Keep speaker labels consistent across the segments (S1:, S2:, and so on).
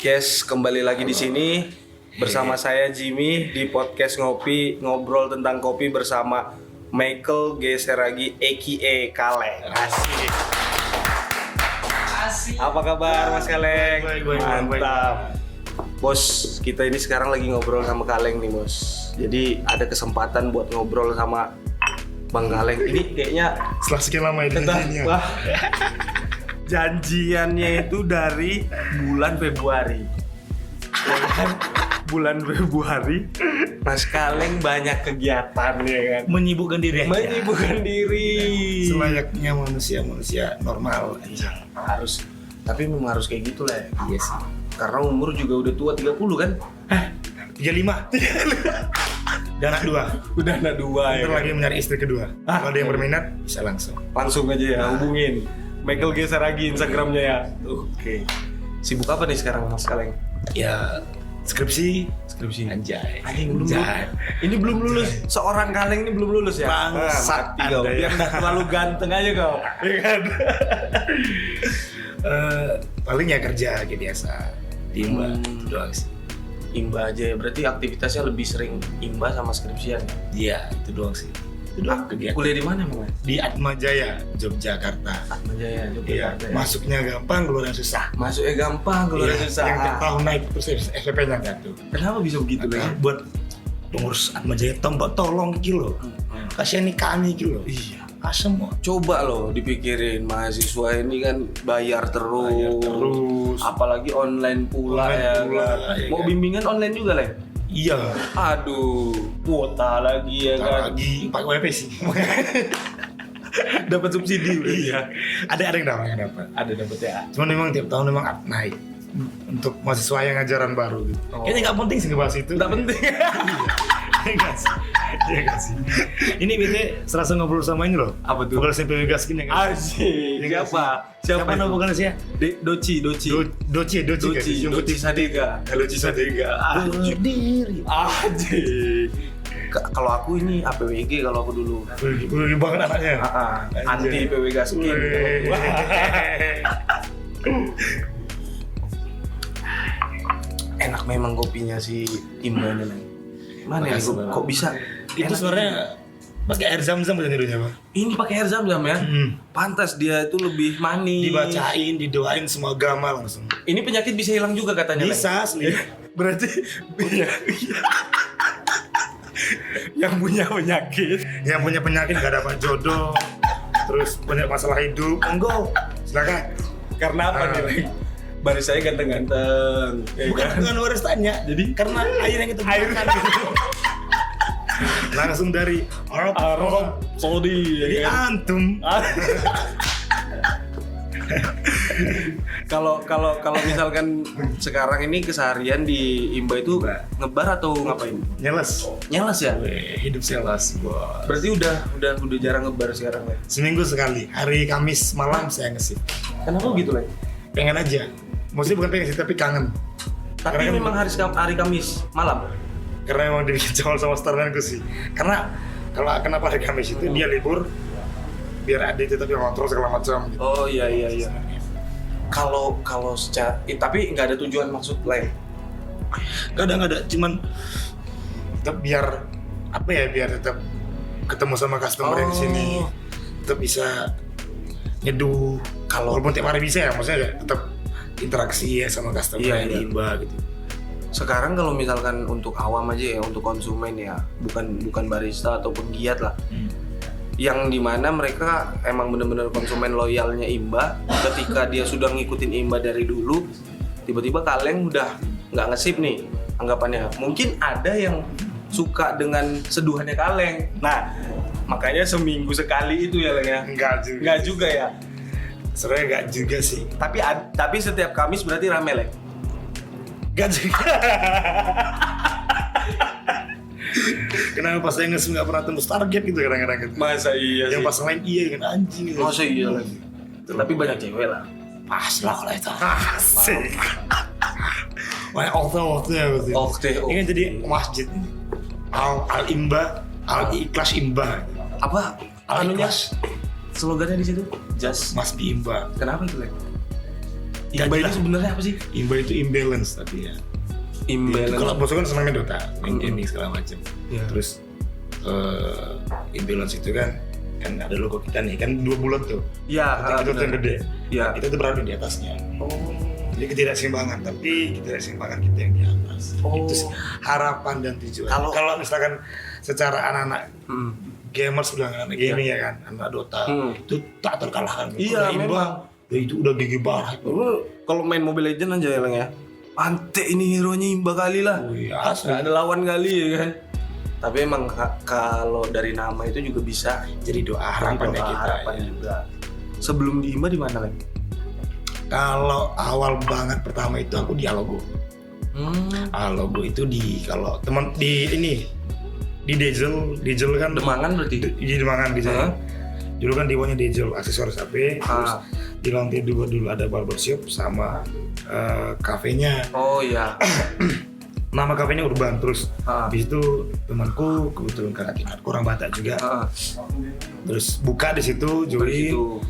S1: podcast kembali lagi di sini bersama saya Jimmy di podcast ngobrol tentang kopi bersama Michael G. Seragi aka Kaleng. Asik. Apa kabar Mas Kaleng?
S2: Baik.
S1: Mantap. Bos, kita ini sekarang lagi ngobrol sama Kaleng nih, Bos. Jadi ada kesempatan buat ngobrol sama Bang Kaleng. Ini kayaknya
S2: Setelah sekian lama ini
S1: wah. Janjiannya itu dari bulan Februari. Ya kan? Bulan Februari Mas Kaleng banyak kegiatan ya kan.
S2: menyibukkan diri.
S1: Menyibukkan diri.
S2: Selayaknya manusia normal aja.
S1: Harus. Tapi memang harus kayak gitu lah ya.
S2: Iya sih.
S1: Karena umur juga udah tua 30 kan?
S2: 35. Dan anak 2.
S1: Udah anak 2 ya.
S2: Bentar
S1: Kan?
S2: lagi mencari istri kedua. Kalau ada yang berminat bisa langsung.
S1: Langsung aja ya hubungin Michael G. Seragi Instagramnya ya. Oke. Sibuk apa nih sekarang Mas Kaleng?
S2: Ya skripsi.
S1: Anjing
S2: Anjay.
S1: belum lulus. Ini belum lulus. Seorang Kaleng ini belum lulus ya?
S2: Bangsat
S1: Mati kau.
S2: Anda ya.
S1: Biar nggak terlalu ganteng aja kau. Iya kan?
S2: Paling ya kerja kayak biasa. Di rumah doang sih.
S1: Imba aja ya. Berarti aktivitasnya lebih sering imba sama skripsian.
S2: Iya, itu doang sih. Itu doang kegiatan.
S1: Kuliah di mana emang?
S2: Di Atmajaya, Yogyakarta.
S1: Atmajaya,
S2: Iya,
S1: Yogyakarta. Ya.
S2: masuknya gampang, keluarnya susah.
S1: Masuknya gampang, keluarnya
S2: Iya,
S1: susah.
S2: Yang tiap tahun naik terus SPP-nya jatuh.
S1: Kenapa bisa begitu
S2: Nah,
S1: Leng?
S2: buat pengurus Atmajaya tolong kilo. Kasihan nih kami kilo.
S1: Iya.
S2: Asem kok.
S1: Coba loh dipikirin mahasiswa ini kan bayar terus. Apalagi online pula
S2: Online
S1: ya.
S2: pula,
S1: Kan?
S2: ya
S1: Mau
S2: kan?
S1: bimbingan online juga Leng?
S2: Iya.
S1: Aduh, kuota lagi ya kan.
S2: Lagi pakai WP sih.
S1: Dapat subsidi.
S2: Iya. Ada yang dapat.
S1: Ada dapat ya.
S2: Cuman memang tiap tahun memang naik untuk mahasiswa yang ajaran baru gitu.
S1: Oh.
S2: Kayaknya nggak penting sih ngebahas itu.
S1: Enggak penting.
S2: Enggak sih. Iya nggak sih. Ini BT serasa ngobrol sama ini loh.
S1: Apa tuh?
S2: Bukan SMP Gaskin ya kan?
S1: Asik.
S2: Iya nggak
S1: Siapa?
S2: Siapa nama bukan sih ya?
S1: Doci.
S2: Doci
S1: Doci Sadega.
S2: Doci Sadega. Berdiri.
S1: Anjing. Kalau aku ini APWG kalau aku dulu.
S2: Wih, banget anaknya.
S1: Anti PW Gaskin.
S2: Wih.
S1: Enak memang kopinya si Imba ini. Leng. Mana ya?
S2: Makasih, Bang.
S1: Kok bisa?
S2: Itu
S1: Enak.
S2: sebenarnya pakai air zam-zam bukan tidunya, Pak?
S1: Ini pakai air zam-zam ya. Pantas dia itu lebih manis.
S2: Dibacain, didoain semua agama langsung.
S1: Ini penyakit bisa hilang juga katanya. Leng.
S2: Bisa asli.
S1: Berarti iya. Yang punya penyakit.
S2: Yang punya penyakit gak dapat jodoh, terus punya masalah hidup, monggo silakan.
S1: Karena apa nih, Leng? Baris saya ganteng-ganteng. Ya
S2: Bukan
S1: kan?
S2: dengan waris tanya,
S1: Jadi
S2: karena air yang kita gunakan gitu. Langsung dari Arab
S1: Saudi.
S2: jadi
S1: ya kan?
S2: antum.
S1: Kalau misalkan sekarang ini keseharian di Imba itu ngebar atau ngapain?
S2: Nyeles.
S1: Nyeles ya?
S2: Wih, hidup seles, bos.
S1: Berarti udah jarang ngebar sekarang ya?
S2: Seminggu sekali, hari Kamis malam saya nge-sip.
S1: Kenapa gitu, Leng?
S2: Pengen aja. Maksudnya bukan pengen sih, tapi kangen.
S1: Tapi
S2: Karena kan-
S1: memang hari Kamis malam.
S2: Karena emang dibikin cowok sama starmanku sih. Karena kenapa hari Kamis itu dia libur, biar adik tetap yang kontrol segala macam gitu.
S1: Oh iya. Kalau secara tapi nggak ada tujuan maksud lain.
S2: Kadang ada, cuman tetap biar apa ya, biar tetap ketemu sama customer yang di sini, tetap bisa nyeduh. Walaupun tiap hari bisa ya, maksudnya tetap interaksi ya sama customer yang di Imba gitu.
S1: Sekarang kalau misalkan untuk awam aja ya, untuk konsumen ya, bukan barista atau penggiat lah. Yang dimana mereka emang bener-bener konsumen loyalnya Imba. Ketika dia sudah ngikutin Imba dari dulu, tiba-tiba Kaleng udah nggak ngesip nih anggapannya. Mungkin ada yang suka dengan seduhannya Kaleng. Nah, makanya seminggu sekali itu ya Leng ya. Nggak juga ya.
S2: Sebenarnya nggak juga sih.
S1: Tapi setiap Kamis berarti rame Leng.
S2: Nggak juga. Kenapa pas saya nggak pernah tembus target gitu kadang-kadang gitu.
S1: Masa iya
S2: Yang pas lain iya kan anjing gitu.
S1: Masa iya lagi. Tapi banyak cewek lah.
S2: Pas lah kalau itu. Asik. Wah, waktu gitu.
S1: Okte.
S2: Ini kan jadi masjid. Al Imba, Al Ikhlas Imba.
S1: Apa?
S2: Al
S1: Anunya
S2: Ikhlas.
S1: slogannya di situ? Just
S2: Mas Bi Imba.
S1: Kenapa itu, Lek? Imba ini sebenarnya apa sih?
S2: Imba itu imbalance tadi ya.
S1: Imbalance.
S2: Kalau bosku kan senangnya Dota, main gaming segala macam.
S1: Iya.
S2: Terus imbalance itu kan ada logo kita nih, kan 2 bulat tuh.
S1: Iya,
S2: Itu yang gede.
S1: Iya.
S2: Kita tuh berada di atasnya.
S1: Oh.
S2: Jadi ketidakseimbangan, tapi ketidakseimbangan kita yang di atas.
S1: Oh.
S2: Itu sih harapan dan tujuan.
S1: Kalau-
S2: Kalau misalkan secara anak-anak gamers bilang anak gaming ya kan, anak Dota itu tak terkalahkan.
S1: Iya,
S2: Kalau Imba,
S1: memang.
S2: ya itu udah gigi parah itu.
S1: Lu kalau main Mobile Legends aja ya Leng ya. Ante ini hero-nya Imba kali lah.
S2: Oh iya, asli.
S1: Nggak ada lawan kali ya kan. Tapi emang kalau dari nama itu juga bisa
S2: Jadi doa harapannya
S1: doa
S2: kita.
S1: harapan
S2: Ya.
S1: juga. Sebelum di Imba di mana Leng?
S2: Kalau awal banget pertama itu aku di Alogo. Alogo itu kalau teman di ini di Diesel kan
S1: Demangan berarti?
S2: di Demangan di sana. Dulu kan di bawahnya Diesel aksesoris HP, terus di lantai 2 dulu ada barbershop sama kafenya.
S1: Oh iya.
S2: Nama kafenya Urban, terus di situ temanku kebetulan kakak tingkat orang Batak juga. Terus buka di situ, join.
S1: Itu.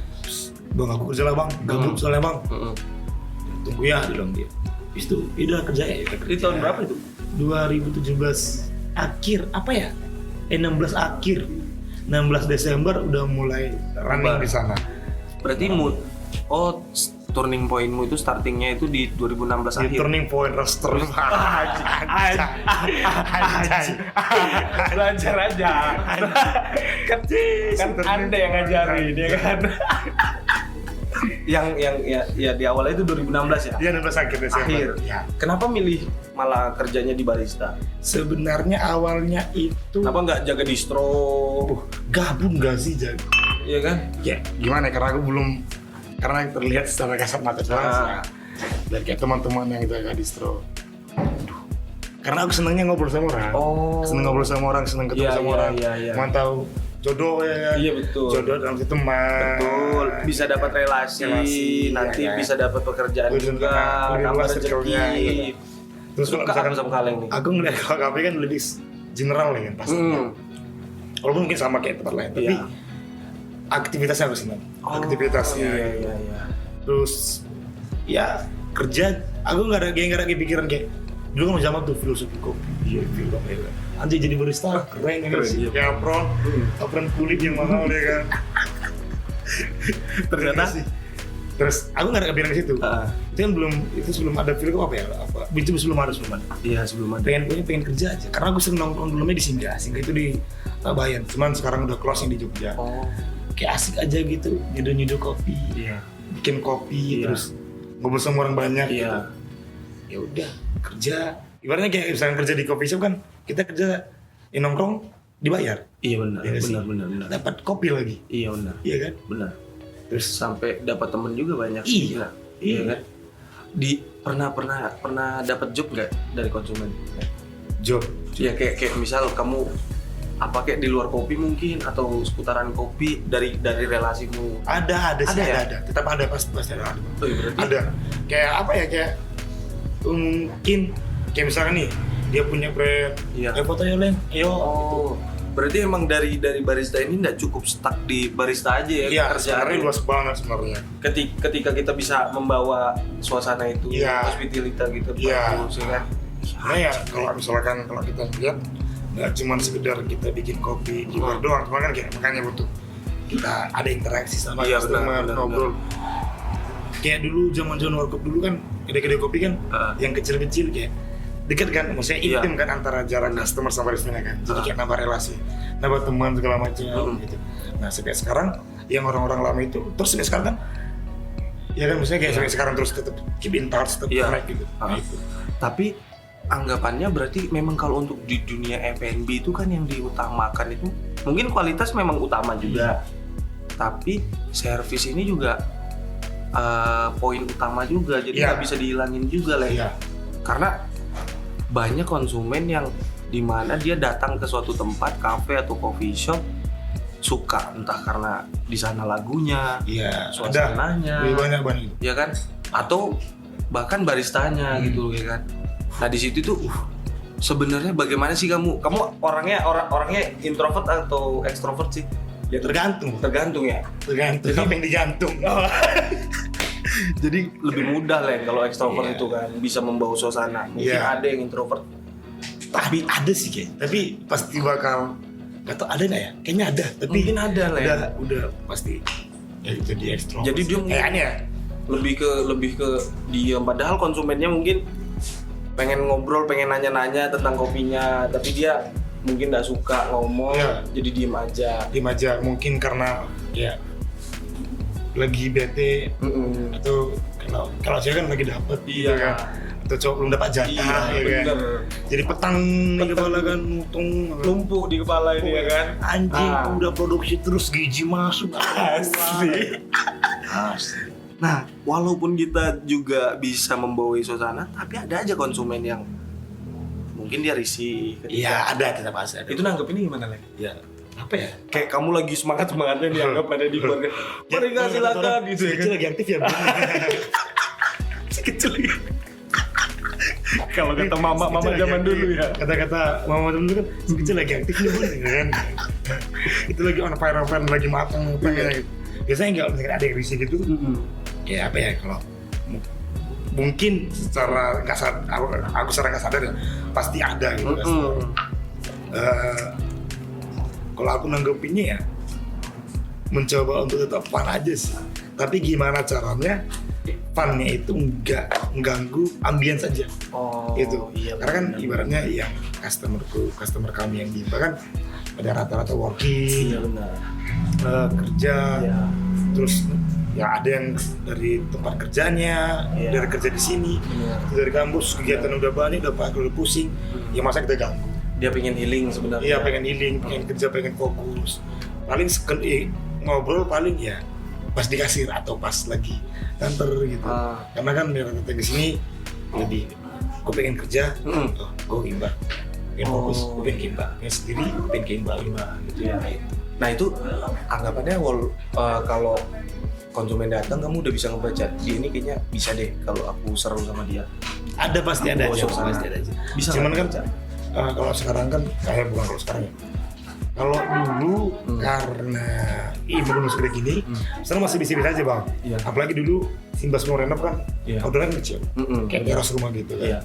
S2: Bang aku kerja lah bang, gabut soalnya bang. Tunggu ya, bilang dia. Habis itu, udah kerja ya.
S1: Di tahun berapa itu?
S2: 2017 akhir, apa ya? 16 akhir. 16 Desember udah mulai running di sana.
S1: Berarti turning pointmu itu startingnya itu di 2016
S2: Di
S1: akhir.
S2: turning point roster.
S1: Belajar aja. kan Anda yang ngajarin ya kan. yang ya di awalnya itu 2016 ya.
S2: Iya 16 akhir Desember.
S1: Akhir.
S2: Ya.
S1: Kenapa milih malah kerjanya di barista?
S2: Sebenarnya awalnya itu
S1: Kenapa nggak jaga distro?
S2: gabung gak sih jadi?
S1: Iya kan?
S2: Ya gimana ya, karena aku belum terlihat secara kasat mata jelas. Dan kayak teman-teman yang jaga distro. Aduh. Karena aku senangnya ngobrol sama orang. Seneng ngobrol sama orang, seneng ketemu sama orang. Mantau jodoh ya kan.
S1: Iya betul.
S2: Jodoh dalam situ teman.
S1: Betul. Bisa dapat relasi, nanti
S2: ya kan?
S1: bisa dapat pekerjaan juga,
S2: lebih
S1: tambah
S2: luas circle-nya,
S1: rezeki.
S2: gitu. Terus kalau
S1: Suka
S2: misalkan
S1: aku sama kaleng nih.
S2: aku ngeliat kalau kafe kan lebih general ya kan pasti. Walaupun mungkin sama kayak tempat lain, tapi
S1: Iya.
S2: aktivitasnya harus senang. Aktivitasnya.
S1: Iya.
S2: Terus ya kerja, aku nggak ada kepikiran kayak dulu kan zaman tuh filosofi kopi, film ya kan. Anjir jadi barista keren ya kan,
S1: Iya.
S2: kayak apron kulit yang mahal ya kan.
S1: Ternyata
S2: terus aku nggak ada kepikiran ke situ. Itu kan itu sebelum ada film apa ya? Itu sebelum ada.
S1: Iya sebelum ada.
S2: Pengen kerja aja, karena aku sering nongkrong dulunya di Singgah itu di Tabayan. Cuman sekarang udah closing di Jogja. Kayak asik aja gitu, nyeduh kopi.
S1: Iya.
S2: Bikin kopi, terus ngobrol sama orang banyak gitu.
S1: Iya.
S2: Ya udah kerja. Ibaratnya kayak misalnya kerja di coffee shop kan, kita kerja nongkrong dibayar.
S1: Iya benar.
S2: Ya,
S1: Benar.
S2: Dapat kopi lagi.
S1: Iya benar.
S2: Iya kan?
S1: Benar. Terus sampai dapat temen juga banyak.
S2: Iya.
S1: Iya kan? Pernah dapat job nggak dari konsumen?
S2: Job.
S1: Ya kayak misal kamu kayak di luar kopi mungkin atau seputaran kopi dari relasimu.
S2: Ada sih,
S1: ya?
S2: ada. Tetap ada pasti ada.
S1: Oh, iya, berarti
S2: Ada. Kayak apa ya, kayak mungkin kayak misalkan nih dia punya brand.
S1: Iya.
S2: Foto ya Leng. Ayo.
S1: Berarti emang dari barista ini nggak cukup stuck di barista aja ya?
S2: Iya,
S1: kerjaannya?
S2: sebenarnya luas banget sebenarnya.
S1: Ketika kita bisa membawa suasana itu,
S2: Iya.
S1: hospitality gitu,
S2: Iya.
S1: bagus ya kan?
S2: Sebenarnya ya kalau kita lihat nggak cuma sekedar kita bikin kopi di bar doang, cuma kan kayak makanya butuh kita ada interaksi sama
S1: Iya,
S2: customer,
S1: benar.
S2: ngobrol. Kayak dulu zaman warkop dulu kan, kedai-kedai kopi kan yang kecil-kecil kayak dekat kan, maksudnya intim kan antara jarak customer sama baristanya kan. Jadi kayak nambah relasi, nambah teman segala macam gitu. Nah sampai sekarang yang orang-orang lama itu terus sampai sekarang kan, ya kan maksudnya kayak sampai sekarang terus tetap keep in touch, tetap connect gitu. Nah, itu.
S1: Tapi anggapannya berarti memang kalau untuk di dunia F&B itu kan yang diutamakan itu mungkin kualitas memang utama juga, tapi servis ini juga poin utama juga, jadi nggak bisa dihilangin juga lah ya. Karena banyak konsumen yang dimana dia datang ke suatu tempat, kafe atau coffee shop, suka entah karena di sana lagunya, suasananya,
S2: lebih banyak
S1: ya kan, atau bahkan baristanya gitu ya kan. Nah di situ tuh sebenarnya bagaimana sih kamu orangnya introvert atau ekstrovert sih?
S2: Ya tergantung
S1: ya.
S2: Tergantung apa yang digantung.
S1: Jadi lebih mudah lah kalau ekstrovert itu kan bisa membawa suasana. Mungkin ada yang introvert.
S2: Tapi ada sih kayak. Tapi pasti bakal nggak tahu ada nggak ya? Kayaknya ada. Tapi
S1: Mungkin ada lah ya.
S2: Udah pasti ya jadi ekstrovert.
S1: Jadi dia
S2: kayaknya
S1: lebih ke dia. Padahal konsumennya mungkin pengen ngobrol, pengen nanya-nanya tentang kopinya, tapi dia mungkin nggak suka ngomong, jadi diem aja. Mungkin karena ya lagi bete atau kalau saya kan lagi dapet gitu kan, atau cowok belum dapat jatah ya kan, jadi petang di kepala kan, numpuk di kepala ini ya kan,
S2: anjing udah produksi terus gaji masuk asli.
S1: Nah, walaupun kita juga bisa membawa suasana, tapi ada aja konsumen yang mungkin dia risih.
S2: Iya, ada, tetap ada.
S1: Itu nanggepinnya gimana lagi?
S2: Ya, apa ya?
S1: Kayak kamu lagi semangatnya dianggap ada di keluarga. Mereka silakan gitu ya.
S2: Kecil lagi aktif ya. Si kecil lagi.
S1: Kalau kata mama zaman dulu ya.
S2: Kata mama dulu kan, si kecil lagi aktif nih bun, kan? Itu lagi on fire, lagi matang gitu. Biasanya nggak misalkan ada yang risih gitu. Ya apa ya, kalau mungkin secara nggak sadar, aku secara nggak sadar ya pasti ada gitu. Kalau aku nanggepinnya ya mencoba untuk tetap fun aja sih, tapi gimana caranya funnya itu nggak mengganggu ambience saja. Gitu.
S1: Iya,
S2: karena kan ibaratnya yang customer kami yang di kan pada rata-rata working, kerja, terus ya ada yang dari tempat kerjanya, dari kerja di sini, dari kampus kegiatan udah banyak, udah pusing, ya masa kita ganggu.
S1: Dia pengen healing sebenarnya.
S2: Iya, pengen healing, pengen kerja, pengen fokus. Paling ngobrol paling ya pas di kasir atau pas lagi kantor gitu. Karena kan rata-rata di sini lebih, gue pengen kerja, gue imbang, pengen fokus, gue pengen imbang, pengen sendiri, pengen imbang gitu ya.
S1: Nah itu anggapannya kalau konsumen datang kamu udah bisa ngebaca dia ini kayaknya bisa deh kalau aku seru sama dia.
S2: Ada pasti ada aja.
S1: Bisa.
S2: Cuman kan kalau sekarang kan kayak bukan kalau sekarang ya. Kalau dulu karena belum segede gini, sekarang masih bisa-bisa aja bang. Apalagi dulu Simbas mau renov kan, orderan kecil, kayak teras rumah gitu kan.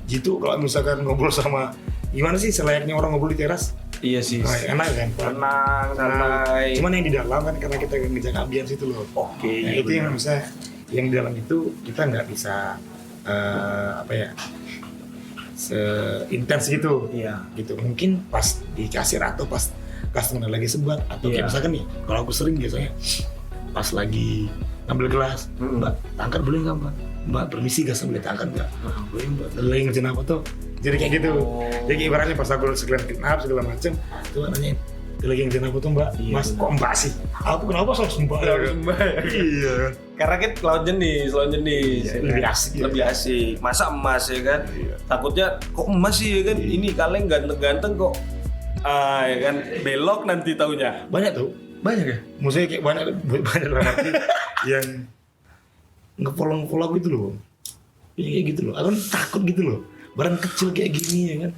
S2: Gitu kalau misalkan ngobrol sama gimana sih selayaknya orang ngobrol di teras?
S1: Iya sih.
S2: Nah, enak kan?
S1: Tenang, santai.
S2: Cuman yang di dalam kan karena kita ngejaga ambience itu loh. Nah, itu yang misalnya yang di dalam itu kita nggak bisa apa ya seintens gitu. Gitu. Mungkin pas di kasir atau pas customer lagi sebat atau kayak misalkan nih, kalau aku sering biasanya pas lagi ngambil gelas, Mbak, angkat boleh nggak Mbak? Mbak permisi gas boleh angkat nggak? Boleh Mbak. Lagi ngerjain apa tuh? Jadi kayak gitu. Jadi ibaratnya pas aku sekalian kenap segala macem, tuh nanyain lagi ngerjain apa tuh Mbak? Mas kok Mbak sih? Aku kenapa harus Mbak? Iya.
S1: Karena kan lawan jenis.
S2: Lebih asik.
S1: Lebih asik. Masa emas ya kan? Takutnya kok emas sih ya kan? Ini kaleng ganteng-ganteng kok. Ya kan belok nanti taunya.
S2: Banyak tuh.
S1: Banyak ya?
S2: Maksudnya kayak banyak dalam arti yang nge-follow aku gitu loh. Kayak gitu loh. Aku takut gitu loh. Barang kecil kayak gini ya kan.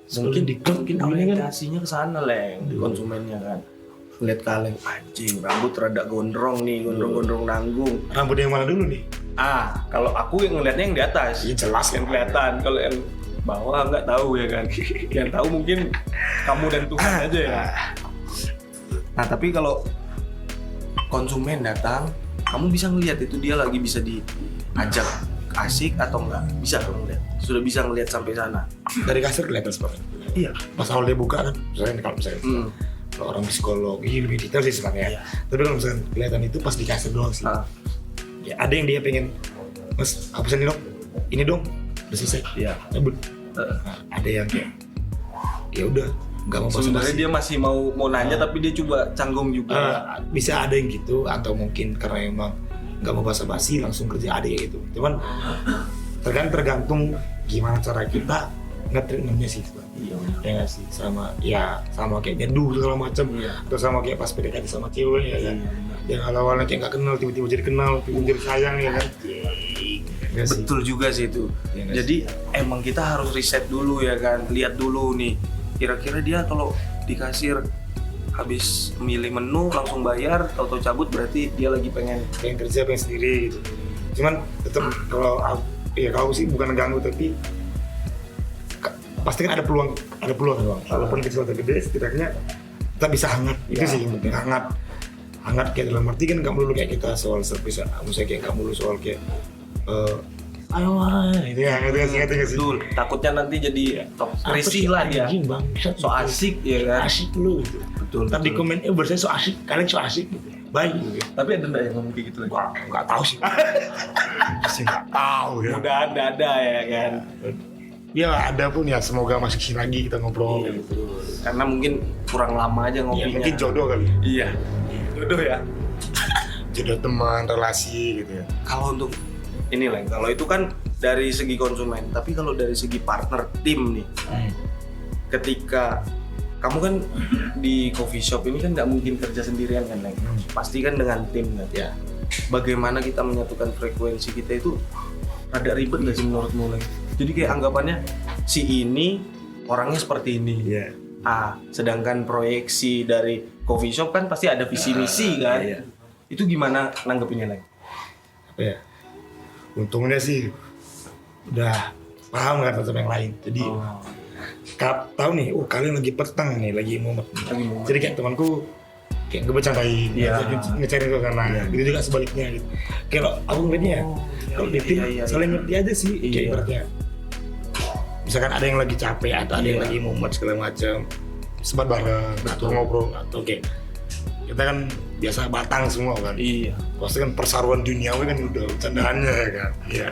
S1: Mungkin orientasinya
S2: kan.
S1: ke sana Leng, konsumennya kan. Lihat kaleng anjing, rambut rada gondrong nih, gondrong nanggung.
S2: Rambut yang mana dulu nih?
S1: Kalau aku yang ngelihatnya yang di atas.
S2: Iya jelas
S1: yang kelihatan. Kalau yang bawah nggak tahu ya kan. Yang tahu mungkin kamu dan Tuhan aja ya. Nah tapi kalau konsumen datang, kamu bisa ngelihat itu dia lagi bisa diajak asik atau enggak? Bisa kamu lihat. Sudah bisa ngelihat sampai sana.
S2: Dari kasir kelihatan seperti itu. Iya. Pas awal dia buka kan, misalnya kalau kalau orang psikologi lebih detail sih sebenarnya. Tapi kalau misalnya kelihatan itu pas di kasir doang sih. Ya ada yang dia pengen, Mas hapusin ini dong, ini dong, udah selesai. Iya. Ada yang kayak, ya udah.
S1: Sebenarnya dia masih mau nanya tapi dia coba canggung juga.
S2: Bisa ada yang gitu atau mungkin karena emang nggak mau basa-basi langsung kerja ada gitu. Cuman tergantung gimana cara kita nge-treatmentnya sih. Ya nggak sih sama kayak nyeduh segala macam atau sama kayak pas PDKT sama cewek ya kan. Yang awal-awalnya kayak nggak kenal tiba-tiba jadi kenal, tiba-tiba jadi sayang ya kan.
S1: Betul juga sih itu. Jadi emang kita harus riset dulu ya kan, lihat dulu nih. Kira-kira dia kalau di kasir habis milih menu langsung bayar, tahu-tahu cabut berarti dia lagi pengen
S2: kerja pengen sendiri gitu. Cuman tetap kalau kau sih bukan ganggu, tapi pasti kan ada peluang doang. Walaupun kecil atau gede, setidaknya kita bisa hangat. Itu sih yang penting, hangat kayak dalam arti kan nggak melulu kayak kita soal service, misalnya kayak nggak melulu soal kayak ayo itu ya, ngerti nggak sih?
S1: Betul. Takutnya nanti jadi risih lah dia. So asik ya kan.
S2: Asik lu gitu.
S1: Betul.
S2: Tapi di komen bersanya so asik, kalian so asik gitu. Baik gitu.
S1: Tapi ada nggak yang ngomong kayak gitu lagi?
S2: Nggak tahu sih. Masih nggak tahu ya.
S1: Udah ada ya kan.
S2: Ya ada pun ya, semoga masih sini lagi kita ngobrol.
S1: Iya, betul. Karena mungkin kurang lama aja
S2: Ya,
S1: ngopinya.
S2: mungkin jodoh kali.
S1: Iya. Jodoh ya.
S2: Jodoh teman, relasi gitu ya.
S1: Kalau untuk ini Leng, kalau itu kan dari segi konsumen, tapi kalau dari segi partner tim nih, ketika kamu kan di coffee shop ini kan nggak mungkin kerja sendirian kan Leng, pasti kan dengan tim kan.
S2: Ya.
S1: Bagaimana kita menyatukan frekuensi kita itu rada ribet nggak sih menurutmu Leng? Jadi kayak anggapannya si ini orangnya seperti ini.
S2: Iya.
S1: Sedangkan proyeksi dari coffee shop kan pasti ada visi misi kan.
S2: Iya.
S1: Itu gimana nanggepinnya Leng?
S2: Apa ya? Untungnya sih udah paham kan sama yang lain. Jadi tahu nih, kalian lagi petang nih, lagi momen. Jadi kayak temanku kayak ngebecandain, ngecari ke sana. Gitu juga sebaliknya gitu. Kalau aku ngeliatnya, kalau di tim saling ngerti aja sih. Kayak ibaratnya, misalkan ada yang lagi capek atau ada yang lagi mumet segala macam, sebat bareng atau ngobrol atau kayak kita kan biasa batang semua kan. Iya. Pasti kan persaruan duniawi kan udah bercandaannya ya kan. Iya.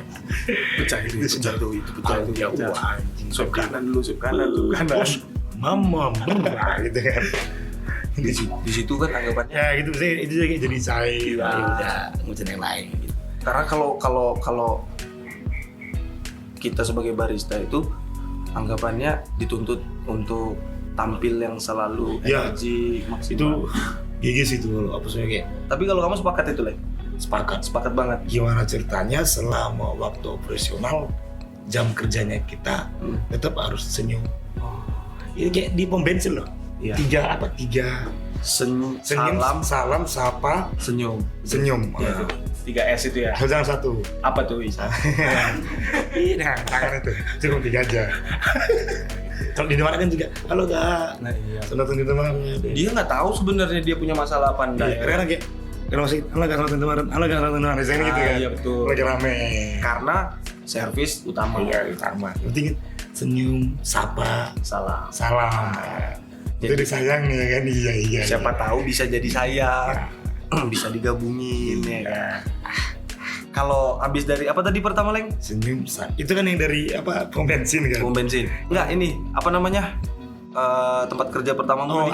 S2: Pecah itu. Ya anjing.
S1: Sub kanan dulu, sub kanan.
S2: Mama merah gitu kan.
S1: Di situ kan anggapannya.
S2: Ya gitu sih, itu jadi saya udah ngucapin yang lain gitu.
S1: Karena kalau kita sebagai barista itu anggapannya dituntut untuk tampil yang selalu energi maksimal.
S2: Itu gigis itu loh, apa sih kayak.
S1: Tapi kalau kamu sepakat itu Leng?
S2: Sepakat
S1: banget.
S2: Gimana ceritanya selama waktu operasional jam kerjanya kita tetap harus senyum. Ini kayak di pom bensin loh.
S1: Iya.
S2: Tiga
S1: senyum,
S2: salam, sapa,
S1: senyum.
S2: Ya.
S1: 3S itu ya.
S2: Jangan satu.
S1: Apa tuh Isa?
S2: Nah, tangan itu cukup 3 aja. Kalau di luar kan juga, halo kak.
S1: Nah iya.
S2: Selamat teman.
S1: Dia nggak tahu sebenarnya dia punya masalah apa enggak.
S2: Iya, karena kayak kalau masih halo kak selamat teman, misalnya gitu kan.
S1: Iya betul.
S2: Lagi rame.
S1: Karena servis utama.
S2: Iya utama. Penting senyum, sapa,
S1: salam.
S2: Itu disayang nih kan, iya.
S1: Siapa tahu bisa jadi saya, bisa digabungin ya kan. Kalau habis dari apa tadi pertama Leng?
S2: Senyum, itu kan yang dari apa pom bensin kan?
S1: Pom bensin. Enggak ini apa namanya tempat kerja pertamamu tadi?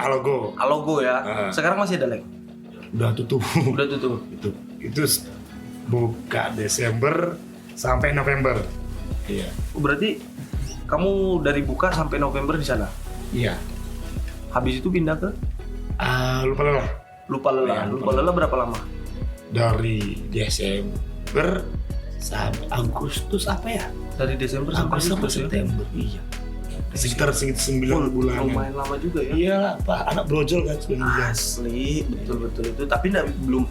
S1: Alogo ya. Sekarang masih ada Leng?
S2: Udah tutup. Itu buka Desember sampai November. Iya.
S1: Berarti kamu dari buka sampai November di sana?
S2: Iya.
S1: Habis itu pindah ke? Lupa lelah berapa lama?
S2: Dari Desember sampai Agustus apa ya?
S1: Dari Desember sampai
S2: September. Iya. Sekitar 9 bulan.
S1: Lumayan lama juga ya?
S2: Iya, Pak. Anak brojol kan sebenarnya.
S1: Asli, betul itu. Tapi belum